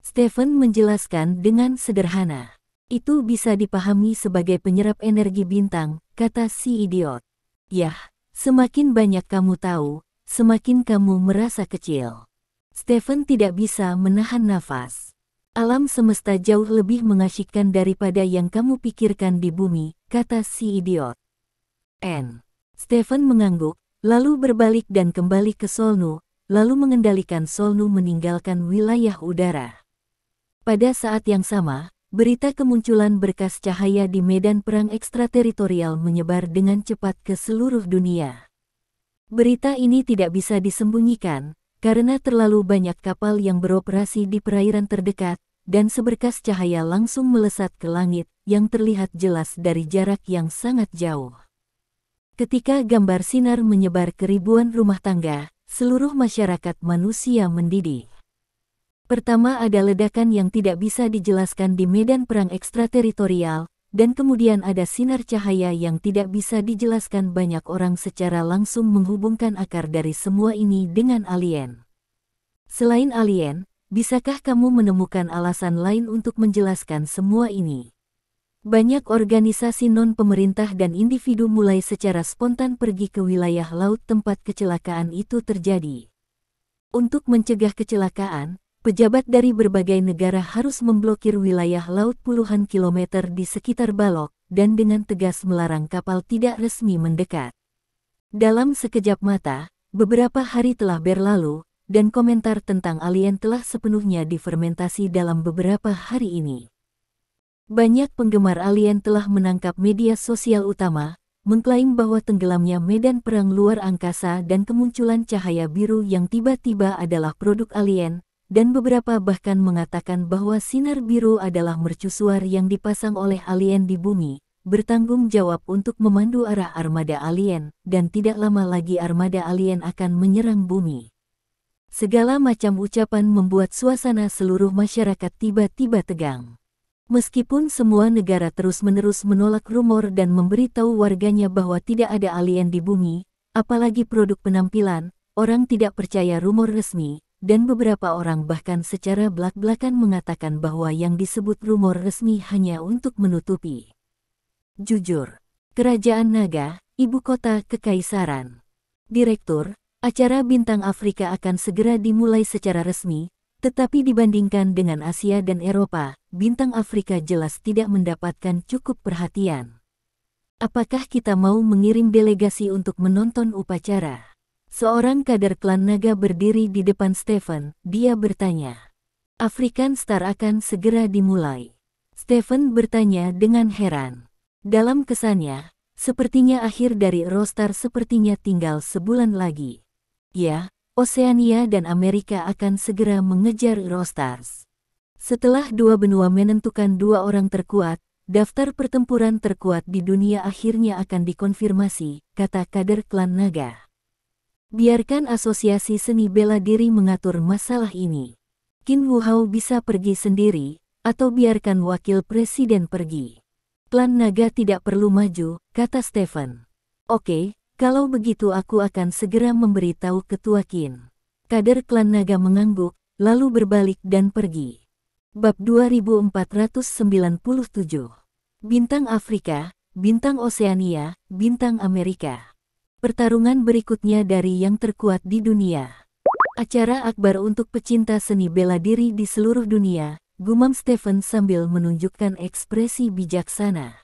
Stephen menjelaskan dengan sederhana. Itu bisa dipahami sebagai penyerap energi bintang, kata si idiot. Yah, semakin banyak kamu tahu, semakin kamu merasa kecil. Stephen tidak bisa menahan nafas. Alam semesta jauh lebih mengasyikkan daripada yang kamu pikirkan di bumi, kata si idiot. Stephen mengangguk, lalu berbalik dan kembali ke Solnu, lalu mengendalikan Solnu meninggalkan wilayah udara. Pada saat yang sama, berita kemunculan berkas cahaya di medan perang ekstrateritorial menyebar dengan cepat ke seluruh dunia. Berita ini tidak bisa disembunyikan, karena terlalu banyak kapal yang beroperasi di perairan terdekat, dan seberkas cahaya langsung melesat ke langit, yang terlihat jelas dari jarak yang sangat jauh. Ketika gambar sinar menyebar ke ribuan rumah tangga, seluruh masyarakat manusia mendidih. Pertama ada ledakan yang tidak bisa dijelaskan di medan perang ekstrateritorial, dan kemudian ada sinar cahaya yang tidak bisa dijelaskan. Banyak orang secara langsung menghubungkan akar dari semua ini dengan alien. Selain alien, bisakah kamu menemukan alasan lain untuk menjelaskan semua ini? Banyak organisasi non-pemerintah dan individu mulai secara spontan pergi ke wilayah laut tempat kecelakaan itu terjadi. Untuk mencegah kecelakaan, pejabat dari berbagai negara harus memblokir wilayah laut puluhan kilometer di sekitar Balok, dan dengan tegas melarang kapal tidak resmi mendekat. Dalam sekejap mata, beberapa hari telah berlalu, dan komentar tentang alien telah sepenuhnya difermentasi dalam beberapa hari ini. Banyak penggemar alien telah menangkap media sosial utama, mengklaim bahwa tenggelamnya medan perang luar angkasa dan kemunculan cahaya biru yang tiba-tiba adalah produk alien, dan beberapa bahkan mengatakan bahwa sinar biru adalah mercusuar yang dipasang oleh alien di bumi, bertanggung jawab untuk memandu arah armada alien, dan tidak lama lagi armada alien akan menyerang bumi. Segala macam ucapan membuat suasana seluruh masyarakat tiba-tiba tegang. Meskipun semua negara terus-menerus menolak rumor dan memberitahu warganya bahwa tidak ada alien di bumi, apalagi produk penampilan, orang tidak percaya rumor resmi, dan beberapa orang bahkan secara belak-belakan mengatakan bahwa yang disebut rumor resmi hanya untuk menutupi. Jujur. Kerajaan Naga, Ibu Kota Kekaisaran. Direktur, acara Bintang Afrika akan segera dimulai secara resmi, tetapi dibandingkan dengan Asia dan Eropa, Bintang Afrika jelas tidak mendapatkan cukup perhatian. Apakah kita mau mengirim delegasi untuk menonton upacara? Seorang kader klan naga berdiri di depan Stephen, dia bertanya. African Star akan segera dimulai. Stephen bertanya dengan heran. Dalam kesannya, sepertinya akhir dari Eurostar sepertinya tinggal sebulan lagi. Ya, Oseania dan Amerika akan segera mengejar Eurostars. Setelah dua benua menentukan dua orang terkuat, daftar pertempuran terkuat di dunia akhirnya akan dikonfirmasi, kata kader klan naga. Biarkan asosiasi seni bela diri mengatur masalah ini. Qin Wu Hao bisa pergi sendiri, atau biarkan wakil presiden pergi. Klan naga tidak perlu maju, kata Stephen. Oke. Kalau begitu aku akan segera memberitahu Ketua Qin. Kader klan naga mengangguk, lalu berbalik dan pergi. Bab 2497. Bintang Afrika, Bintang Oseania, Bintang Amerika. Pertarungan berikutnya dari yang terkuat di dunia. Acara akbar untuk pecinta seni bela diri di seluruh dunia, gumam Stephen sambil menunjukkan ekspresi bijaksana.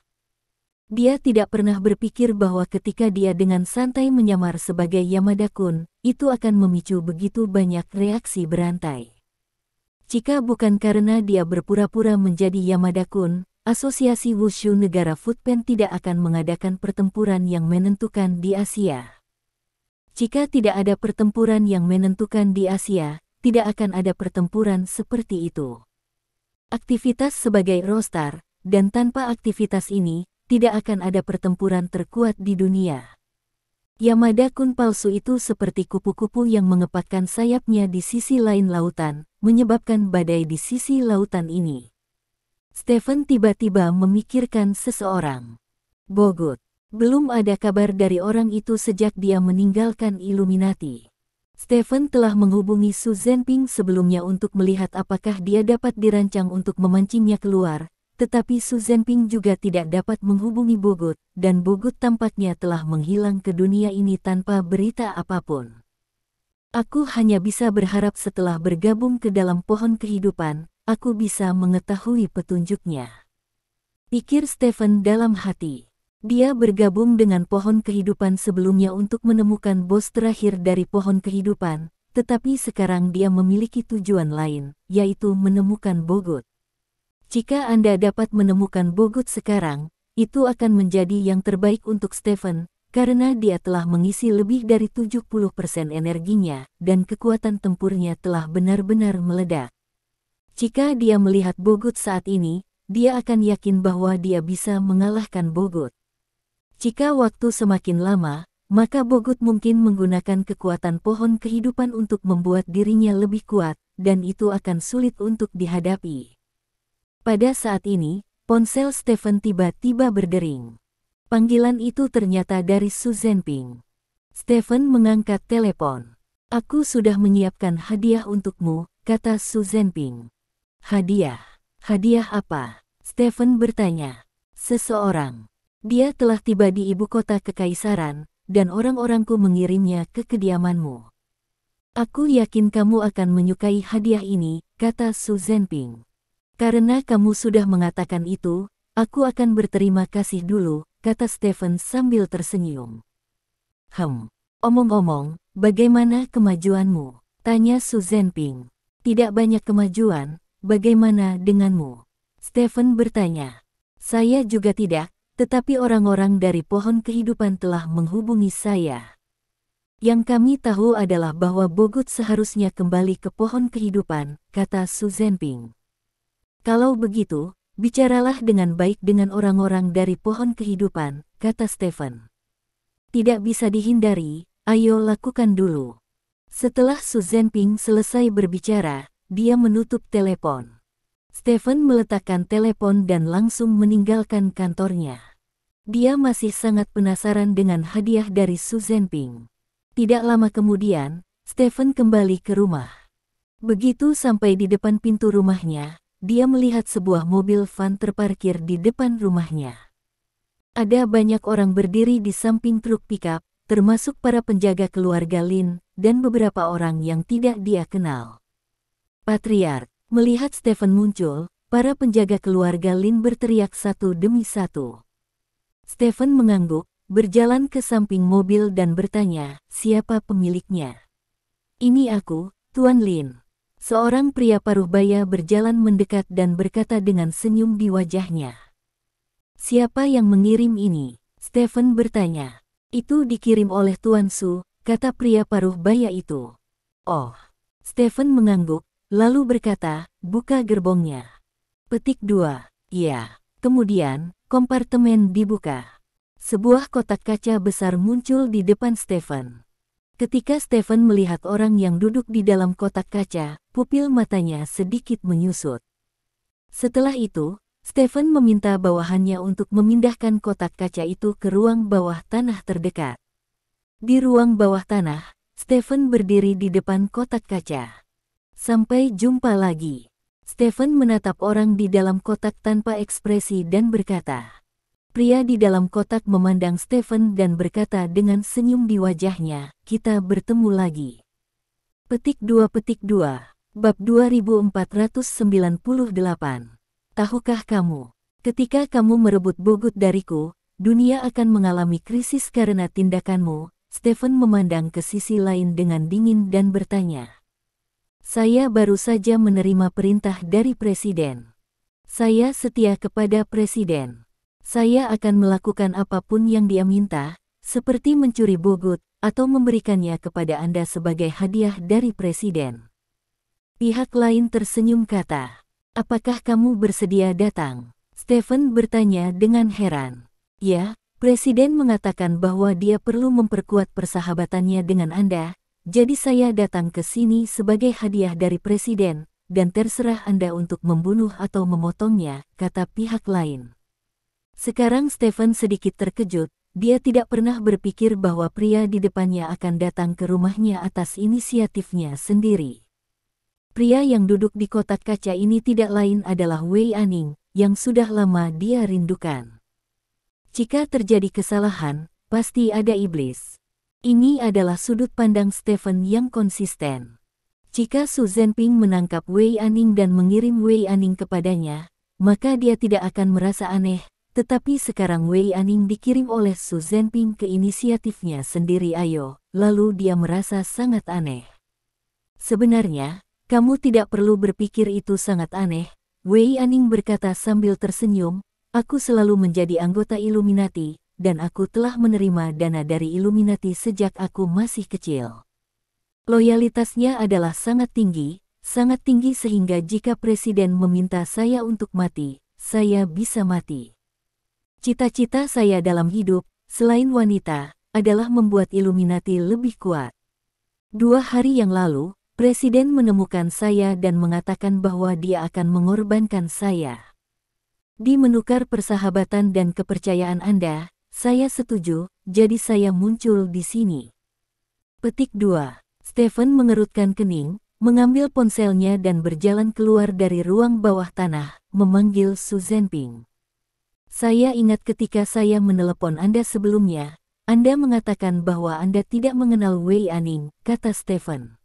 Dia tidak pernah berpikir bahwa ketika dia dengan santai menyamar sebagai Yamada-kun, itu akan memicu begitu banyak reaksi berantai. Jika bukan karena dia berpura-pura menjadi Yamada-kun, Asosiasi Wushu Negara Futpen tidak akan mengadakan pertempuran yang menentukan di Asia. Jika tidak ada pertempuran yang menentukan di Asia, tidak akan ada pertempuran seperti itu. Aktivitas sebagai roster, dan tanpa aktivitas ini, tidak akan ada pertempuran terkuat di dunia. Yamada-kun palsu itu seperti kupu-kupu yang mengepakkan sayapnya di sisi lain lautan, menyebabkan badai di sisi lautan ini. Stephen tiba-tiba memikirkan seseorang. Bogut. Belum ada kabar dari orang itu sejak dia meninggalkan Illuminati. Stephen telah menghubungi Su Zhenping sebelumnya untuk melihat apakah dia dapat dirancang untuk memancingnya keluar, tetapi Su Zhenping juga tidak dapat menghubungi Bogut, dan Bogut tampaknya telah menghilang ke dunia ini tanpa berita apapun. Aku hanya bisa berharap setelah bergabung ke dalam pohon kehidupan, aku bisa mengetahui petunjuknya. Pikir Stephen dalam hati. Dia bergabung dengan pohon kehidupan sebelumnya untuk menemukan bos terakhir dari pohon kehidupan, tetapi sekarang dia memiliki tujuan lain, yaitu menemukan Bogut. Jika Anda dapat menemukan Bogut sekarang, itu akan menjadi yang terbaik untuk Stephen, karena dia telah mengisi lebih dari 70% energinya, dan kekuatan tempurnya telah benar-benar meledak. Jika dia melihat Bogut saat ini, dia akan yakin bahwa dia bisa mengalahkan Bogut. Jika waktu semakin lama, maka Bogut mungkin menggunakan kekuatan pohon kehidupan untuk membuat dirinya lebih kuat, dan itu akan sulit untuk dihadapi. Pada saat ini, ponsel Stephen tiba-tiba berdering. Panggilan itu ternyata dari Su Zhenping. Stephen mengangkat telepon. "Aku sudah menyiapkan hadiah untukmu," kata Su Zhenping. "Hadiah? Hadiah apa?" Stephen bertanya. "Seseorang. Dia telah tiba di ibu kota kekaisaran, dan orang-orangku mengirimnya ke kediamanmu. Aku yakin kamu akan menyukai hadiah ini," kata Su Zhenping. "Karena kamu sudah mengatakan itu, aku akan berterima kasih dulu," kata Stephen sambil tersenyum. Omong-omong, bagaimana kemajuanmu?" tanya Su Zhenping. "Tidak banyak kemajuan, bagaimana denganmu?" Stephen bertanya. "Saya juga tidak. Tetapi orang-orang dari pohon kehidupan telah menghubungi saya. Yang kami tahu adalah bahwa Bogut seharusnya kembali ke pohon kehidupan," kata Su Zhenping. "Kalau begitu, bicaralah dengan baik dengan orang-orang dari pohon kehidupan," kata Stephen. "Tidak bisa dihindari, ayo lakukan dulu." Setelah Su Zhenping selesai berbicara, dia menutup telepon. Stephen meletakkan telepon dan langsung meninggalkan kantornya. Dia masih sangat penasaran dengan hadiah dari Su Zhenping. Tidak lama kemudian, Stephen kembali ke rumah. Begitu sampai di depan pintu rumahnya, dia melihat sebuah mobil van terparkir di depan rumahnya. Ada banyak orang berdiri di samping truk pickup, termasuk para penjaga keluarga Lin, dan beberapa orang yang tidak dia kenal. Patriark. Melihat Stephen muncul, para penjaga keluarga Lin berteriak satu demi satu. Stephen mengangguk, berjalan ke samping mobil dan bertanya, "Siapa pemiliknya?" "Ini aku, Tuan Lin." Seorang pria paruh baya berjalan mendekat dan berkata dengan senyum di wajahnya. "Siapa yang mengirim ini?" Stephen bertanya. "Itu dikirim oleh Tuan Su," kata pria paruh baya itu. "Oh." Stephen mengangguk, lalu berkata, "Buka gerbongnya." Petik 2. "Ya." Kemudian, kompartemen dibuka. Sebuah kotak kaca besar muncul di depan Stephen. Ketika Stephen melihat orang yang duduk di dalam kotak kaca, pupil matanya sedikit menyusut. Setelah itu, Stephen meminta bawahannya untuk memindahkan kotak kaca itu ke ruang bawah tanah terdekat. Di ruang bawah tanah, Stephen berdiri di depan kotak kaca. "Sampai jumpa lagi." Stephen menatap orang di dalam kotak tanpa ekspresi dan berkata. Pria di dalam kotak memandang Stephen dan berkata dengan senyum di wajahnya, "Kita bertemu lagi." Petik 2. Bab 2498. Tahukah kamu, ketika kamu merebut Bogut dariku, dunia akan mengalami krisis karena tindakanmu. Stephen memandang ke sisi lain dengan dingin dan bertanya. Saya baru saja menerima perintah dari Presiden. Saya setia kepada Presiden. Saya akan melakukan apapun yang dia minta, seperti mencuri bogut, atau memberikannya kepada Anda sebagai hadiah dari Presiden. Pihak lain tersenyum kata, apakah kamu bersedia datang? Stephen bertanya dengan heran. Ya, Presiden mengatakan bahwa dia perlu memperkuat persahabatannya dengan Anda, jadi saya datang ke sini sebagai hadiah dari Presiden, dan terserah Anda untuk membunuh atau memotongnya, kata pihak lain. Sekarang Stephen sedikit terkejut, dia tidak pernah berpikir bahwa pria di depannya akan datang ke rumahnya atas inisiatifnya sendiri. Pria yang duduk di kotak kaca ini tidak lain adalah Wei Aning, yang sudah lama dia rindukan. Jika terjadi kesalahan, pasti ada iblis. Ini adalah sudut pandang Stephen yang konsisten. Jika Su Zhenping menangkap Wei Aning dan mengirim Wei Aning kepadanya, maka dia tidak akan merasa aneh, tetapi sekarang Wei Aning dikirim oleh Su Zhenping ke inisiatifnya sendiri lalu dia merasa sangat aneh. Sebenarnya, kamu tidak perlu berpikir itu sangat aneh, Wei Aning berkata sambil tersenyum, aku selalu menjadi anggota Illuminati, dan aku telah menerima dana dari Illuminati sejak aku masih kecil. Loyalitasnya adalah sangat tinggi sehingga jika Presiden meminta saya untuk mati, saya bisa mati. Cita-cita saya dalam hidup, selain wanita, adalah membuat Illuminati lebih kuat. 2 hari yang lalu, Presiden menemukan saya dan mengatakan bahwa dia akan mengorbankan saya. Di menukar persahabatan dan kepercayaan Anda, saya setuju, jadi saya muncul di sini. Petik 2. Stephen mengerutkan kening, mengambil ponselnya dan berjalan keluar dari ruang bawah tanah, memanggil Su Zhenping. Saya ingat ketika saya menelepon Anda sebelumnya, Anda mengatakan bahwa Anda tidak mengenal Wei Aning, kata Stephen.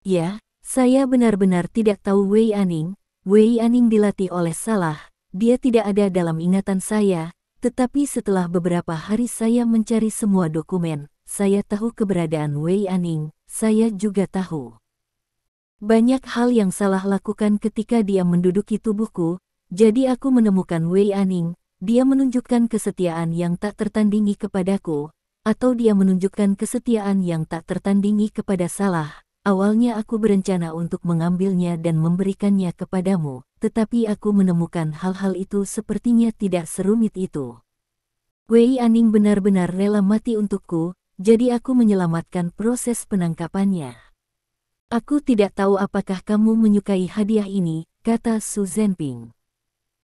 Ya, saya benar-benar tidak tahu Wei Aning. Wei Aning dilatih oleh Salah, dia tidak ada dalam ingatan saya, tetapi setelah beberapa hari saya mencari semua dokumen, saya tahu keberadaan Wei Aning, saya juga tahu. Banyak hal yang Salah lakukan ketika dia menduduki tubuhku, jadi aku menemukan Wei Aning, dia menunjukkan kesetiaan yang tak tertandingi kepadaku, atau dia menunjukkan kesetiaan yang tak tertandingi kepada Salah. Awalnya aku berencana untuk mengambilnya dan memberikannya kepadamu, tetapi aku menemukan hal-hal itu sepertinya tidak serumit itu. Wei Aning benar-benar rela mati untukku, jadi aku menyelamatkan proses penangkapannya. Aku tidak tahu apakah kamu menyukai hadiah ini, kata Su Zhenping.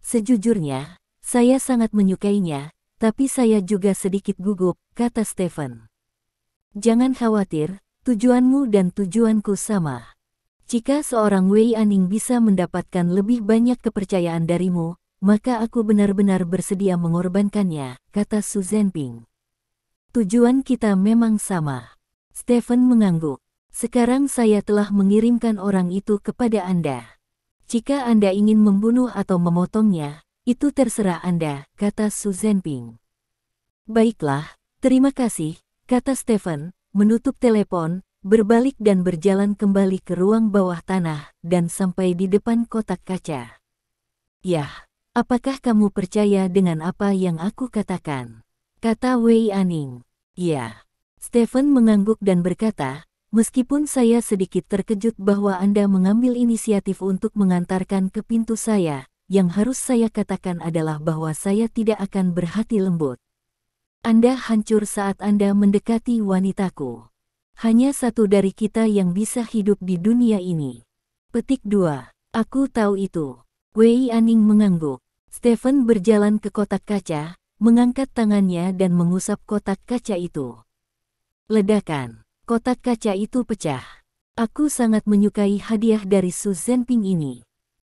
Sejujurnya, saya sangat menyukainya, tapi saya juga sedikit gugup, kata Stephen. Jangan khawatir, tujuanmu dan tujuanku sama. Jika seorang Wei Aning bisa mendapatkan lebih banyak kepercayaan darimu, maka aku benar-benar bersedia mengorbankannya, kata Su Zhenping. Tujuan kita memang sama. Stephen mengangguk. Sekarang saya telah mengirimkan orang itu kepada Anda. Jika Anda ingin membunuh atau memotongnya, itu terserah Anda, kata Su Zhenping. Baiklah, terima kasih, kata Stephen, menutup telepon, berbalik dan berjalan kembali ke ruang bawah tanah, dan sampai di depan kotak kaca. Yah, apakah kamu percaya dengan apa yang aku katakan? Kata Wei Aning. Ya. Stephen mengangguk dan berkata, meskipun saya sedikit terkejut bahwa Anda mengambil inisiatif untuk mengantarkan ke pintu saya, yang harus saya katakan adalah bahwa saya tidak akan berhati lembut. Anda hancur saat Anda mendekati wanitaku. Hanya satu dari kita yang bisa hidup di dunia ini. Petik 2. Aku tahu itu. Wei Aning mengangguk. Stephen berjalan ke kotak kaca, mengangkat tangannya dan mengusap kotak kaca itu. Ledakan. Kotak kaca itu pecah. Aku sangat menyukai hadiah dari Su Zhenping ini.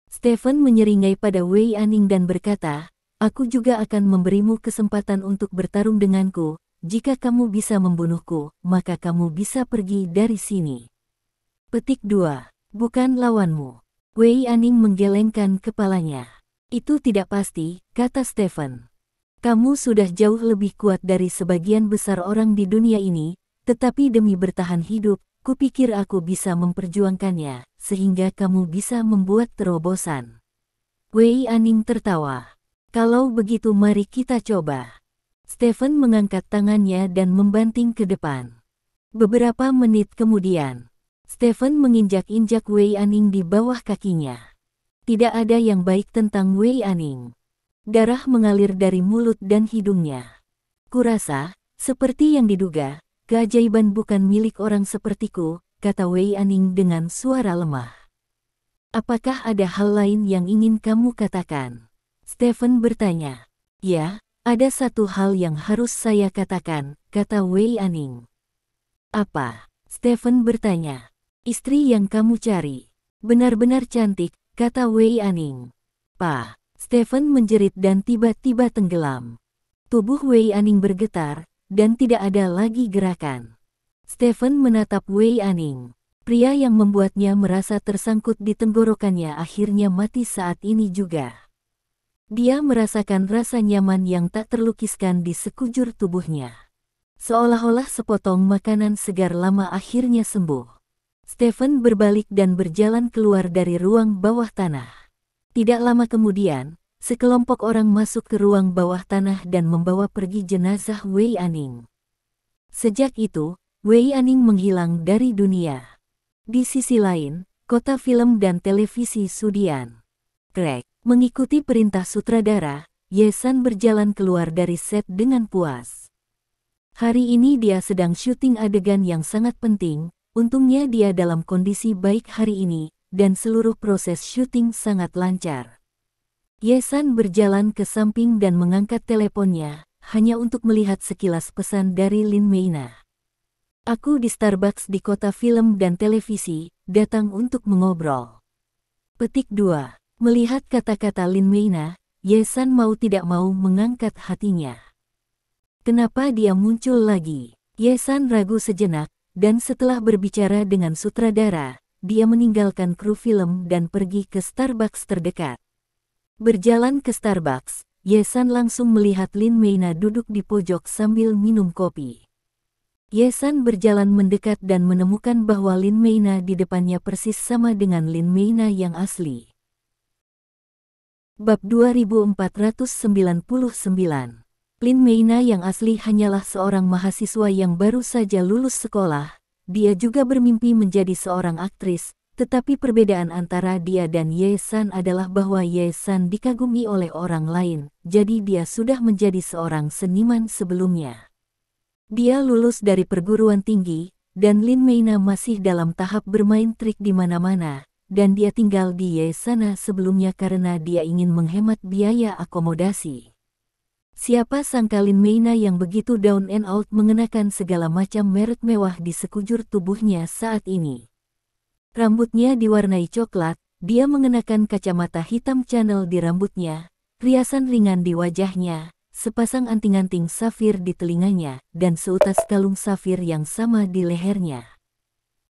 Stephen menyeringai pada Wei Aning dan berkata, aku juga akan memberimu kesempatan untuk bertarung denganku. Jika kamu bisa membunuhku, maka kamu bisa pergi dari sini. Petik 2. Bukan lawanmu. Wei Aning menggelengkan kepalanya. Itu tidak pasti, kata Stephen. Kamu sudah jauh lebih kuat dari sebagian besar orang di dunia ini, tetapi demi bertahan hidup, kupikir aku bisa memperjuangkannya, sehingga kamu bisa membuat terobosan. Wei Aning tertawa. Kalau begitu mari kita coba. Stephen mengangkat tangannya dan membanting ke depan. Beberapa menit kemudian, Stephen menginjak-injak Wei Aning di bawah kakinya. Tidak ada yang baik tentang Wei Aning. Darah mengalir dari mulut dan hidungnya. Kurasa, seperti yang diduga, keajaiban bukan milik orang sepertiku, kata Wei Aning dengan suara lemah. Apakah ada hal lain yang ingin kamu katakan? Stephen bertanya. Ya, ada satu hal yang harus saya katakan, kata Wei Aning. Apa? Stephen bertanya. Istri yang kamu cari. Benar-benar cantik, kata Wei Aning. Pa. Stephen menjerit dan tiba-tiba tenggelam. Tubuh Wei Aning bergetar, dan tidak ada lagi gerakan. Stephen menatap Wei Aning. Pria yang membuatnya merasa tersangkut di tenggorokannya akhirnya mati saat ini juga. Dia merasakan rasa nyaman yang tak terlukiskan di sekujur tubuhnya. Seolah-olah sepotong makanan segar lama akhirnya sembuh. Stephen berbalik dan berjalan keluar dari ruang bawah tanah. Tidak lama kemudian, sekelompok orang masuk ke ruang bawah tanah dan membawa pergi jenazah Wei Aning. Sejak itu, Wei Aning menghilang dari dunia. Di sisi lain, kota film dan televisi Sudian. Craig. Mengikuti perintah sutradara, Ye San berjalan keluar dari set dengan puas. Hari ini dia sedang syuting adegan yang sangat penting, untungnya dia dalam kondisi baik hari ini, dan seluruh proses syuting sangat lancar. Ye San berjalan ke samping dan mengangkat teleponnya, hanya untuk melihat sekilas pesan dari Lin Meina. Aku di Starbucks di kota film dan televisi, datang untuk mengobrol. Petik 2. Melihat kata-kata Lin Meina, Ye San mau tidak mau mengangkat hatinya. Kenapa dia muncul lagi? Ye San ragu sejenak, dan setelah berbicara dengan sutradara, dia meninggalkan kru film dan pergi ke Starbucks terdekat. Berjalan ke Starbucks, Ye San langsung melihat Lin Meina duduk di pojok sambil minum kopi. Ye San berjalan mendekat dan menemukan bahwa Lin Meina di depannya persis sama dengan Lin Meina yang asli. Bab 2499. Lin Meina yang asli hanyalah seorang mahasiswa yang baru saja lulus sekolah. Dia juga bermimpi menjadi seorang aktris, tetapi perbedaan antara dia dan Ye San adalah bahwa Ye San dikagumi oleh orang lain, jadi dia sudah menjadi seorang seniman sebelumnya. Dia lulus dari perguruan tinggi, dan Lin Meina masih dalam tahap bermain trik di mana-mana. Dan dia tinggal di Ye sana sebelumnya karena dia ingin menghemat biaya akomodasi. Siapa sangka Lin Meina yang begitu down and out mengenakan segala macam merek mewah di sekujur tubuhnya saat ini. Rambutnya diwarnai coklat, dia mengenakan kacamata hitam Chanel di rambutnya, riasan ringan di wajahnya, sepasang anting-anting safir di telinganya, dan seutas kalung safir yang sama di lehernya.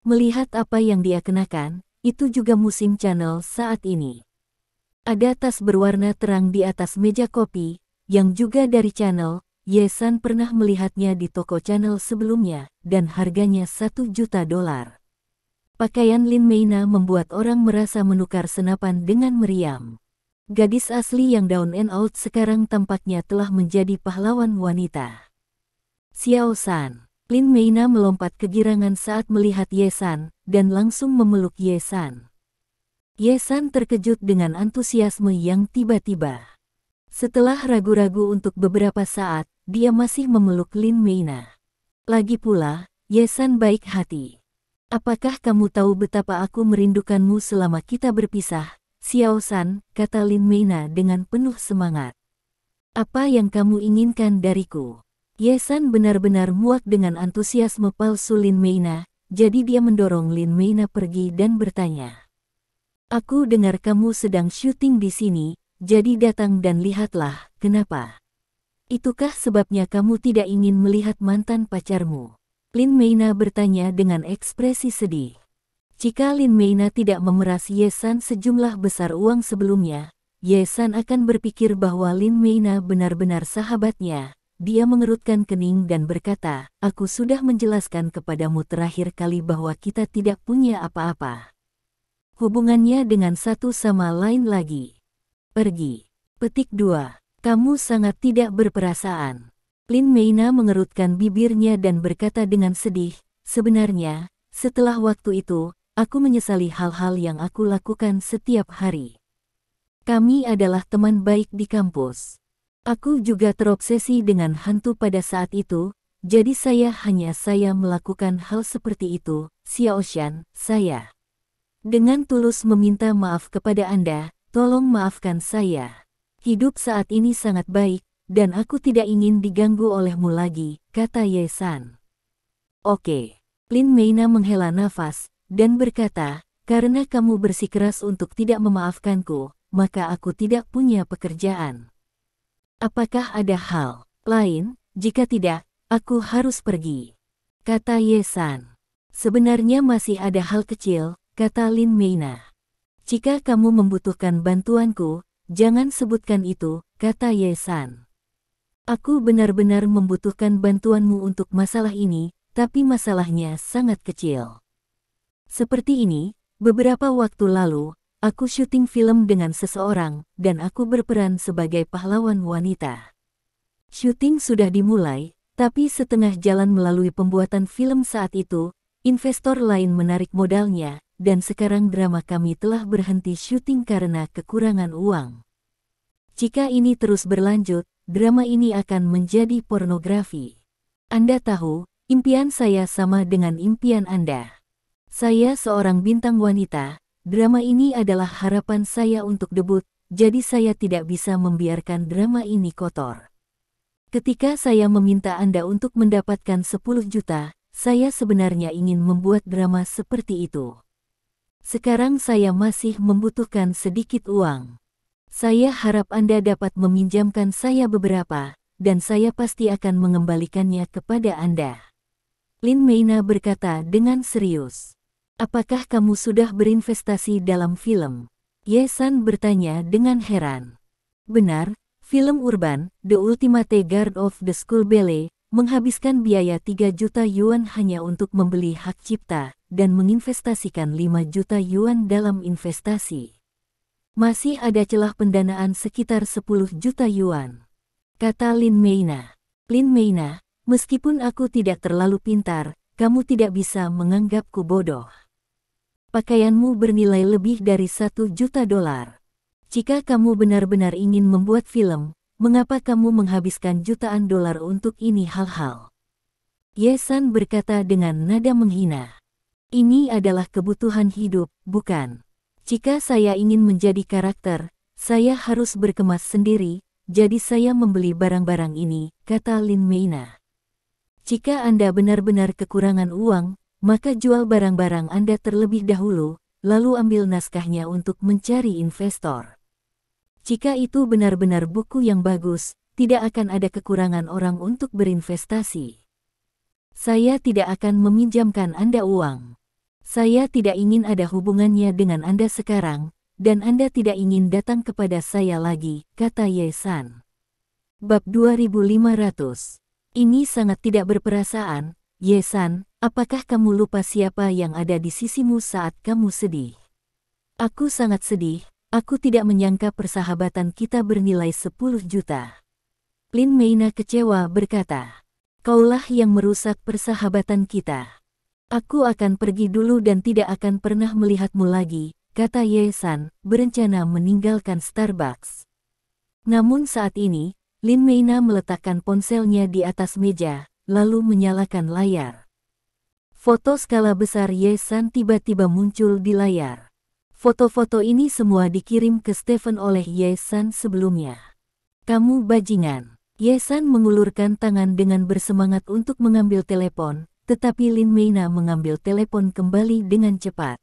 Melihat apa yang dia kenakan, itu juga musim Chanel saat ini. Ada tas berwarna terang di atas meja kopi, yang juga dari Chanel. Ye San pernah melihatnya di toko Chanel sebelumnya, dan harganya $1 juta. Pakaian Lin Meina membuat orang merasa menukar senapan dengan meriam. Gadis asli yang down and out sekarang tampaknya telah menjadi pahlawan wanita. Xiao San. Lin Meina melompat kegirangan saat melihat Ye San, dan langsung memeluk Ye San. Ye San terkejut dengan antusiasme yang tiba-tiba. Setelah ragu-ragu untuk beberapa saat, dia masih memeluk Lin Meina. Lagi pula, Ye San baik hati. Apakah kamu tahu betapa aku merindukanmu selama kita berpisah, Xiao San, kata Lin Meina dengan penuh semangat. Apa yang kamu inginkan dariku? Ye San benar-benar muak dengan antusiasme palsu Lin Meina, jadi dia mendorong Lin Meina pergi dan bertanya. Aku dengar kamu sedang syuting di sini, jadi datang dan lihatlah, kenapa? Itukah sebabnya kamu tidak ingin melihat mantan pacarmu? Lin Meina bertanya dengan ekspresi sedih. Jika Lin Meina tidak memeras Ye San sejumlah besar uang sebelumnya, Ye San akan berpikir bahwa Lin Meina benar-benar sahabatnya. Dia mengerutkan kening dan berkata, aku sudah menjelaskan kepadamu terakhir kali bahwa kita tidak punya apa-apa. Hubungannya dengan satu sama lain lagi. Pergi. Petik 2. Kamu sangat tidak berperasaan. Lin Meina mengerutkan bibirnya dan berkata dengan sedih, sebenarnya, setelah waktu itu, aku menyesali hal-hal yang aku lakukan setiap hari. Kami adalah teman baik di kampus. Aku juga terobsesi dengan hantu pada saat itu, jadi saya melakukan hal seperti itu, Xiaoshan, saya. Dengan tulus meminta maaf kepada Anda, tolong maafkan saya. Hidup saat ini sangat baik, dan aku tidak ingin diganggu olehmu lagi, kata Ye San. Oke. Lin Meina menghela nafas, dan berkata, karena kamu bersikeras untuk tidak memaafkanku, maka aku tidak punya pekerjaan. Apakah ada hal lain? Jika tidak, aku harus pergi, kata Ye San. Sebenarnya masih ada hal kecil, kata Lin Meina. Jika kamu membutuhkan bantuanku, jangan sebutkan itu, kata Ye San. Aku benar-benar membutuhkan bantuanmu untuk masalah ini, tapi masalahnya sangat kecil. Seperti ini, beberapa waktu lalu, aku syuting film dengan seseorang, dan aku berperan sebagai pahlawan wanita. Syuting sudah dimulai, tapi setengah jalan melalui pembuatan film saat itu, investor lain menarik modalnya, dan sekarang drama kami telah berhenti syuting karena kekurangan uang. Jika ini terus berlanjut, drama ini akan menjadi pornografi. Anda tahu, impian saya sama dengan impian Anda. Saya seorang bintang wanita. Drama ini adalah harapan saya untuk debut, jadi saya tidak bisa membiarkan drama ini kotor. Ketika saya meminta Anda untuk mendapatkan 10 juta, saya sebenarnya ingin membuat drama seperti itu. Sekarang saya masih membutuhkan sedikit uang. Saya harap Anda dapat meminjamkan saya beberapa, dan saya pasti akan mengembalikannya kepada Anda. Lin Meina berkata dengan serius. Apakah kamu sudah berinvestasi dalam film? Ye San bertanya dengan heran. Benar, film urban, The Ultimate Guard of the School Ballet, menghabiskan biaya 3 juta yuan hanya untuk membeli hak cipta, dan menginvestasikan 5 juta yuan dalam investasi. Masih ada celah pendanaan sekitar 10 juta yuan, kata Lin Meina. Lin Meina, meskipun aku tidak terlalu pintar, kamu tidak bisa menganggapku bodoh. Pakaianmu bernilai lebih dari 1 juta dolar. Jika kamu benar-benar ingin membuat film, mengapa kamu menghabiskan jutaan dolar untuk ini hal-hal? Ye San berkata dengan nada menghina. Ini adalah kebutuhan hidup, bukan? Jika saya ingin menjadi karakter, saya harus berkemas sendiri, jadi saya membeli barang-barang ini, kata Lin Meina. Jika Anda benar-benar kekurangan uang, maka jual barang-barang Anda terlebih dahulu, lalu ambil naskahnya untuk mencari investor. Jika itu benar-benar buku yang bagus, tidak akan ada kekurangan orang untuk berinvestasi. Saya tidak akan meminjamkan Anda uang. Saya tidak ingin ada hubungannya dengan Anda sekarang, dan Anda tidak ingin datang kepada saya lagi, kata Ye San. Bab 2500. Ini sangat tidak berperasaan, Ye San. Apakah kamu lupa siapa yang ada di sisimu saat kamu sedih? Aku sangat sedih, aku tidak menyangka persahabatan kita bernilai 10 juta. Lin Meina kecewa berkata, kaulah yang merusak persahabatan kita. Aku akan pergi dulu dan tidak akan pernah melihatmu lagi, kata Ye San, berencana meninggalkan Starbucks. Namun saat ini, Lin Meina meletakkan ponselnya di atas meja, lalu menyalakan layar. Foto skala besar Ye San tiba-tiba muncul di layar. Foto-foto ini semua dikirim ke Stephen oleh Ye San sebelumnya. Kamu bajingan. Ye San mengulurkan tangan dengan bersemangat untuk mengambil telepon, tetapi Lin Meina mengambil telepon kembali dengan cepat.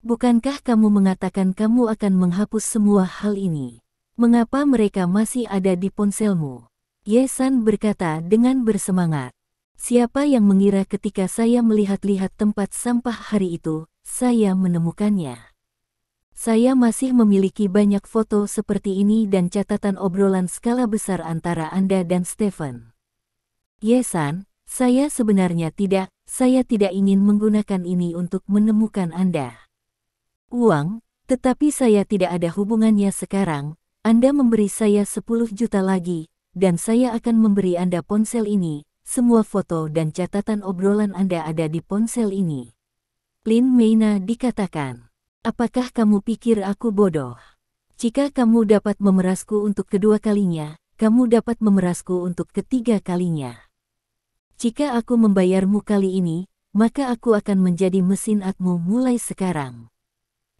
Bukankah kamu mengatakan kamu akan menghapus semua hal ini? Mengapa mereka masih ada di ponselmu? Ye San berkata dengan bersemangat. Siapa yang mengira ketika saya melihat-lihat tempat sampah hari itu, saya menemukannya. Saya masih memiliki banyak foto seperti ini dan catatan obrolan skala besar antara Anda dan Stephen. Ye-san, saya tidak ingin menggunakan ini untuk menemukan Anda. Uang, tetapi saya tidak ada hubungannya sekarang. Anda memberi saya 10 juta lagi, dan saya akan memberi Anda ponsel ini. Semua foto dan catatan obrolan Anda ada di ponsel ini. Lin Meina dikatakan. Apakah kamu pikir aku bodoh? Jika kamu dapat memerasku untuk kedua kalinya, kamu dapat memerasku untuk ketiga kalinya. Jika aku membayarmu kali ini, maka aku akan menjadi mesin admu mulai sekarang.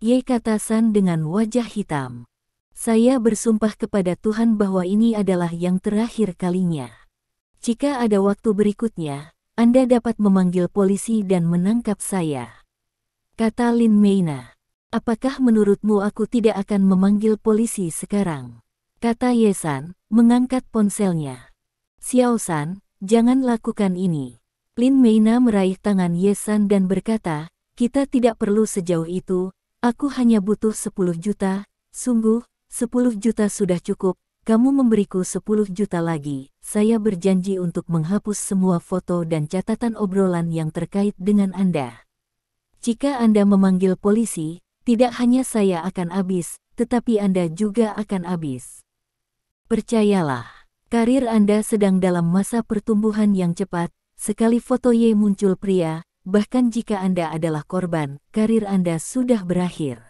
Ye kata San dengan wajah hitam. Saya bersumpah kepada Tuhan bahwa ini adalah yang terakhir kalinya. Jika ada waktu berikutnya, Anda dapat memanggil polisi dan menangkap saya. Kata Lin Meina. Apakah menurutmu aku tidak akan memanggil polisi sekarang? Kata Ye-san, mengangkat ponselnya. Xiao-san, jangan lakukan ini. Lin Meina meraih tangan Ye-san dan berkata, kita tidak perlu sejauh itu, aku hanya butuh 10 juta, sungguh, 10 juta sudah cukup, kamu memberiku 10 juta lagi, saya berjanji untuk menghapus semua foto dan catatan obrolan yang terkait dengan Anda. Jika Anda memanggil polisi, tidak hanya saya akan habis, tetapi Anda juga akan habis. Percayalah, karir Anda sedang dalam masa pertumbuhan yang cepat, sekali foto Ye muncul pria, bahkan jika Anda adalah korban, karir Anda sudah berakhir.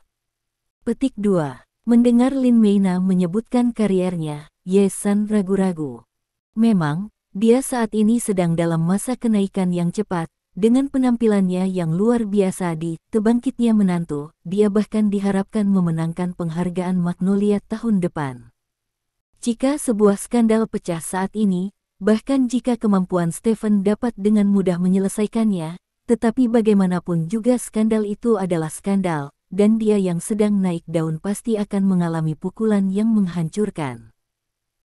Petik 2. Mendengar Lin Meina menyebutkan kariernya, Ye-san ragu-ragu. Memang, dia saat ini sedang dalam masa kenaikan yang cepat. Dengan penampilannya yang luar biasa di Tebangkitnya Menantu, dia bahkan diharapkan memenangkan penghargaan Magnolia tahun depan. Jika sebuah skandal pecah saat ini, bahkan jika kemampuan Stephen dapat dengan mudah menyelesaikannya, tetapi bagaimanapun juga skandal itu adalah skandal, dan dia yang sedang naik daun pasti akan mengalami pukulan yang menghancurkan.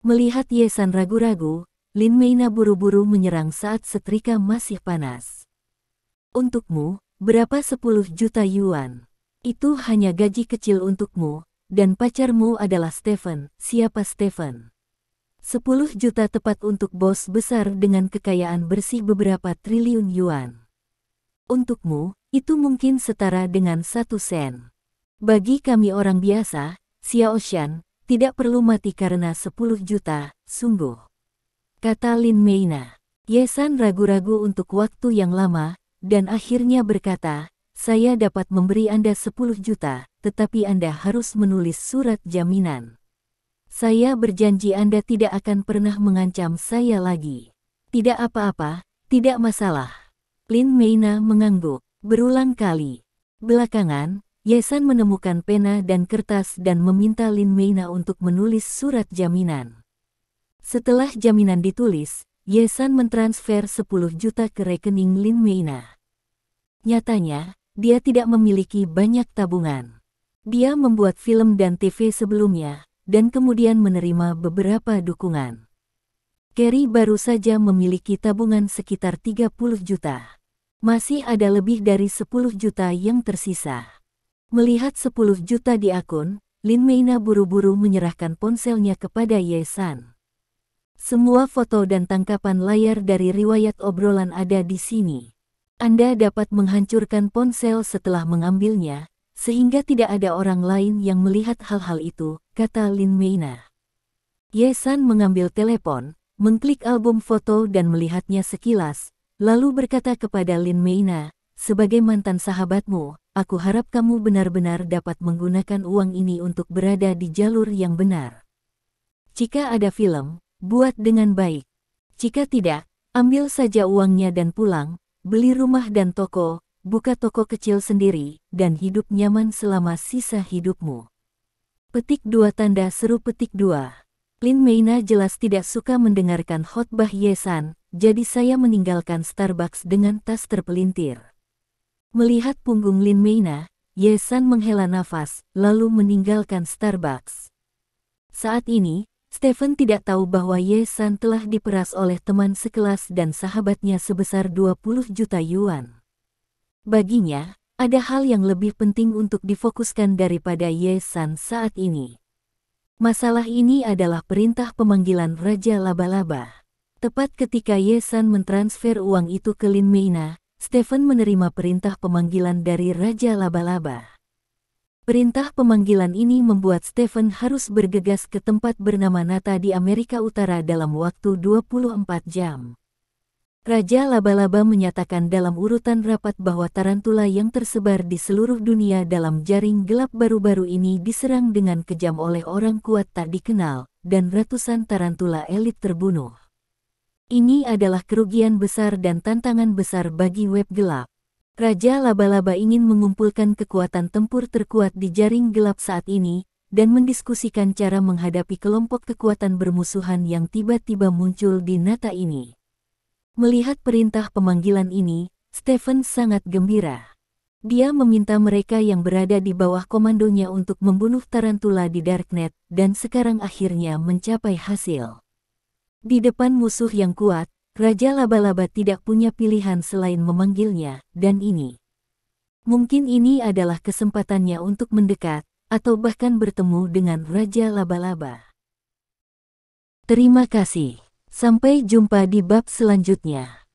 Melihat Ye-san ragu-ragu, Lin Meina buru-buru menyerang saat setrika masih panas. Untukmu, berapa 10 juta yuan? Itu hanya gaji kecil untukmu, dan pacarmu adalah Stephen. Siapa Stephen? 10 juta tepat untuk bos besar dengan kekayaan bersih beberapa triliun yuan. Untukmu, itu mungkin setara dengan 1 sen. Bagi kami orang biasa, Xiao Shan, tidak perlu mati karena 10 juta, sungguh. Kata Lin Meina. Ye-san ragu-ragu untuk waktu yang lama, dan akhirnya berkata, saya dapat memberi Anda 10 juta, tetapi Anda harus menulis surat jaminan. Saya berjanji Anda tidak akan pernah mengancam saya lagi. Tidak apa-apa, tidak masalah. Lin Meina mengangguk, berulang kali. Belakangan, Ye-san menemukan pena dan kertas dan meminta Lin Meina untuk menulis surat jaminan. Setelah jaminan ditulis, Ye-san mentransfer 10 juta ke rekening Lin Meina. Nyatanya, dia tidak memiliki banyak tabungan. Dia membuat film dan TV sebelumnya, dan kemudian menerima beberapa dukungan. Kerry baru saja memiliki tabungan sekitar 30 juta. Masih ada lebih dari 10 juta yang tersisa. Melihat 10 juta di akun, Lin Meina buru-buru menyerahkan ponselnya kepada Ye-san. Semua foto dan tangkapan layar dari riwayat obrolan ada di sini. Anda dapat menghancurkan ponsel setelah mengambilnya, sehingga tidak ada orang lain yang melihat hal-hal itu, kata Lin Meina. Ye-san mengambil telepon, mengklik album foto dan melihatnya sekilas, lalu berkata kepada Lin Meina, sebagai mantan sahabatmu, aku harap kamu benar-benar dapat menggunakan uang ini untuk berada di jalur yang benar. Jika ada film, buat dengan baik. Jika tidak, ambil saja uangnya dan pulang, beli rumah dan toko, buka toko kecil sendiri, dan hidup nyaman selama sisa hidupmu. Petik 2 tanda seru petik 2. Lin Meina jelas tidak suka mendengarkan khotbah Ye-san, jadi saya meninggalkan Starbucks dengan tas terpelintir. Melihat punggung Lin Meina, Ye-san menghela nafas, lalu meninggalkan Starbucks. Saat ini, Stephen tidak tahu bahwa Ye-san telah diperas oleh teman sekelas dan sahabatnya sebesar 20 juta yuan. Baginya, Ada hal yang lebih penting untuk difokuskan daripada Ye San saat ini. Masalah ini adalah perintah pemanggilan Raja Laba-Laba. Tepat ketika Ye San mentransfer uang itu ke Lin Meina, Stephen menerima perintah pemanggilan dari Raja Laba-Laba. Perintah pemanggilan ini membuat Stephen harus bergegas ke tempat bernama Nata di Amerika Utara dalam waktu 24 jam. Raja Laba-Laba menyatakan dalam urutan rapat bahwa tarantula yang tersebar di seluruh dunia dalam jaring gelap baru-baru ini diserang dengan kejam oleh orang kuat tak dikenal, dan ratusan tarantula elit terbunuh. Ini adalah kerugian besar dan tantangan besar bagi web gelap. Raja Laba-Laba ingin mengumpulkan kekuatan tempur terkuat di jaring gelap saat ini, dan mendiskusikan cara menghadapi kelompok kekuatan bermusuhan yang tiba-tiba muncul di Nata ini. Melihat perintah pemanggilan ini, Stephen sangat gembira. Dia meminta mereka yang berada di bawah komandonya untuk membunuh tarantula di Darknet, dan sekarang akhirnya mencapai hasil. Di depan musuh yang kuat, Raja Laba-Laba tidak punya pilihan selain memanggilnya, dan ini. Mungkin ini adalah kesempatannya untuk mendekat, atau bahkan bertemu dengan Raja Laba-Laba. Terima kasih. Sampai jumpa di bab selanjutnya.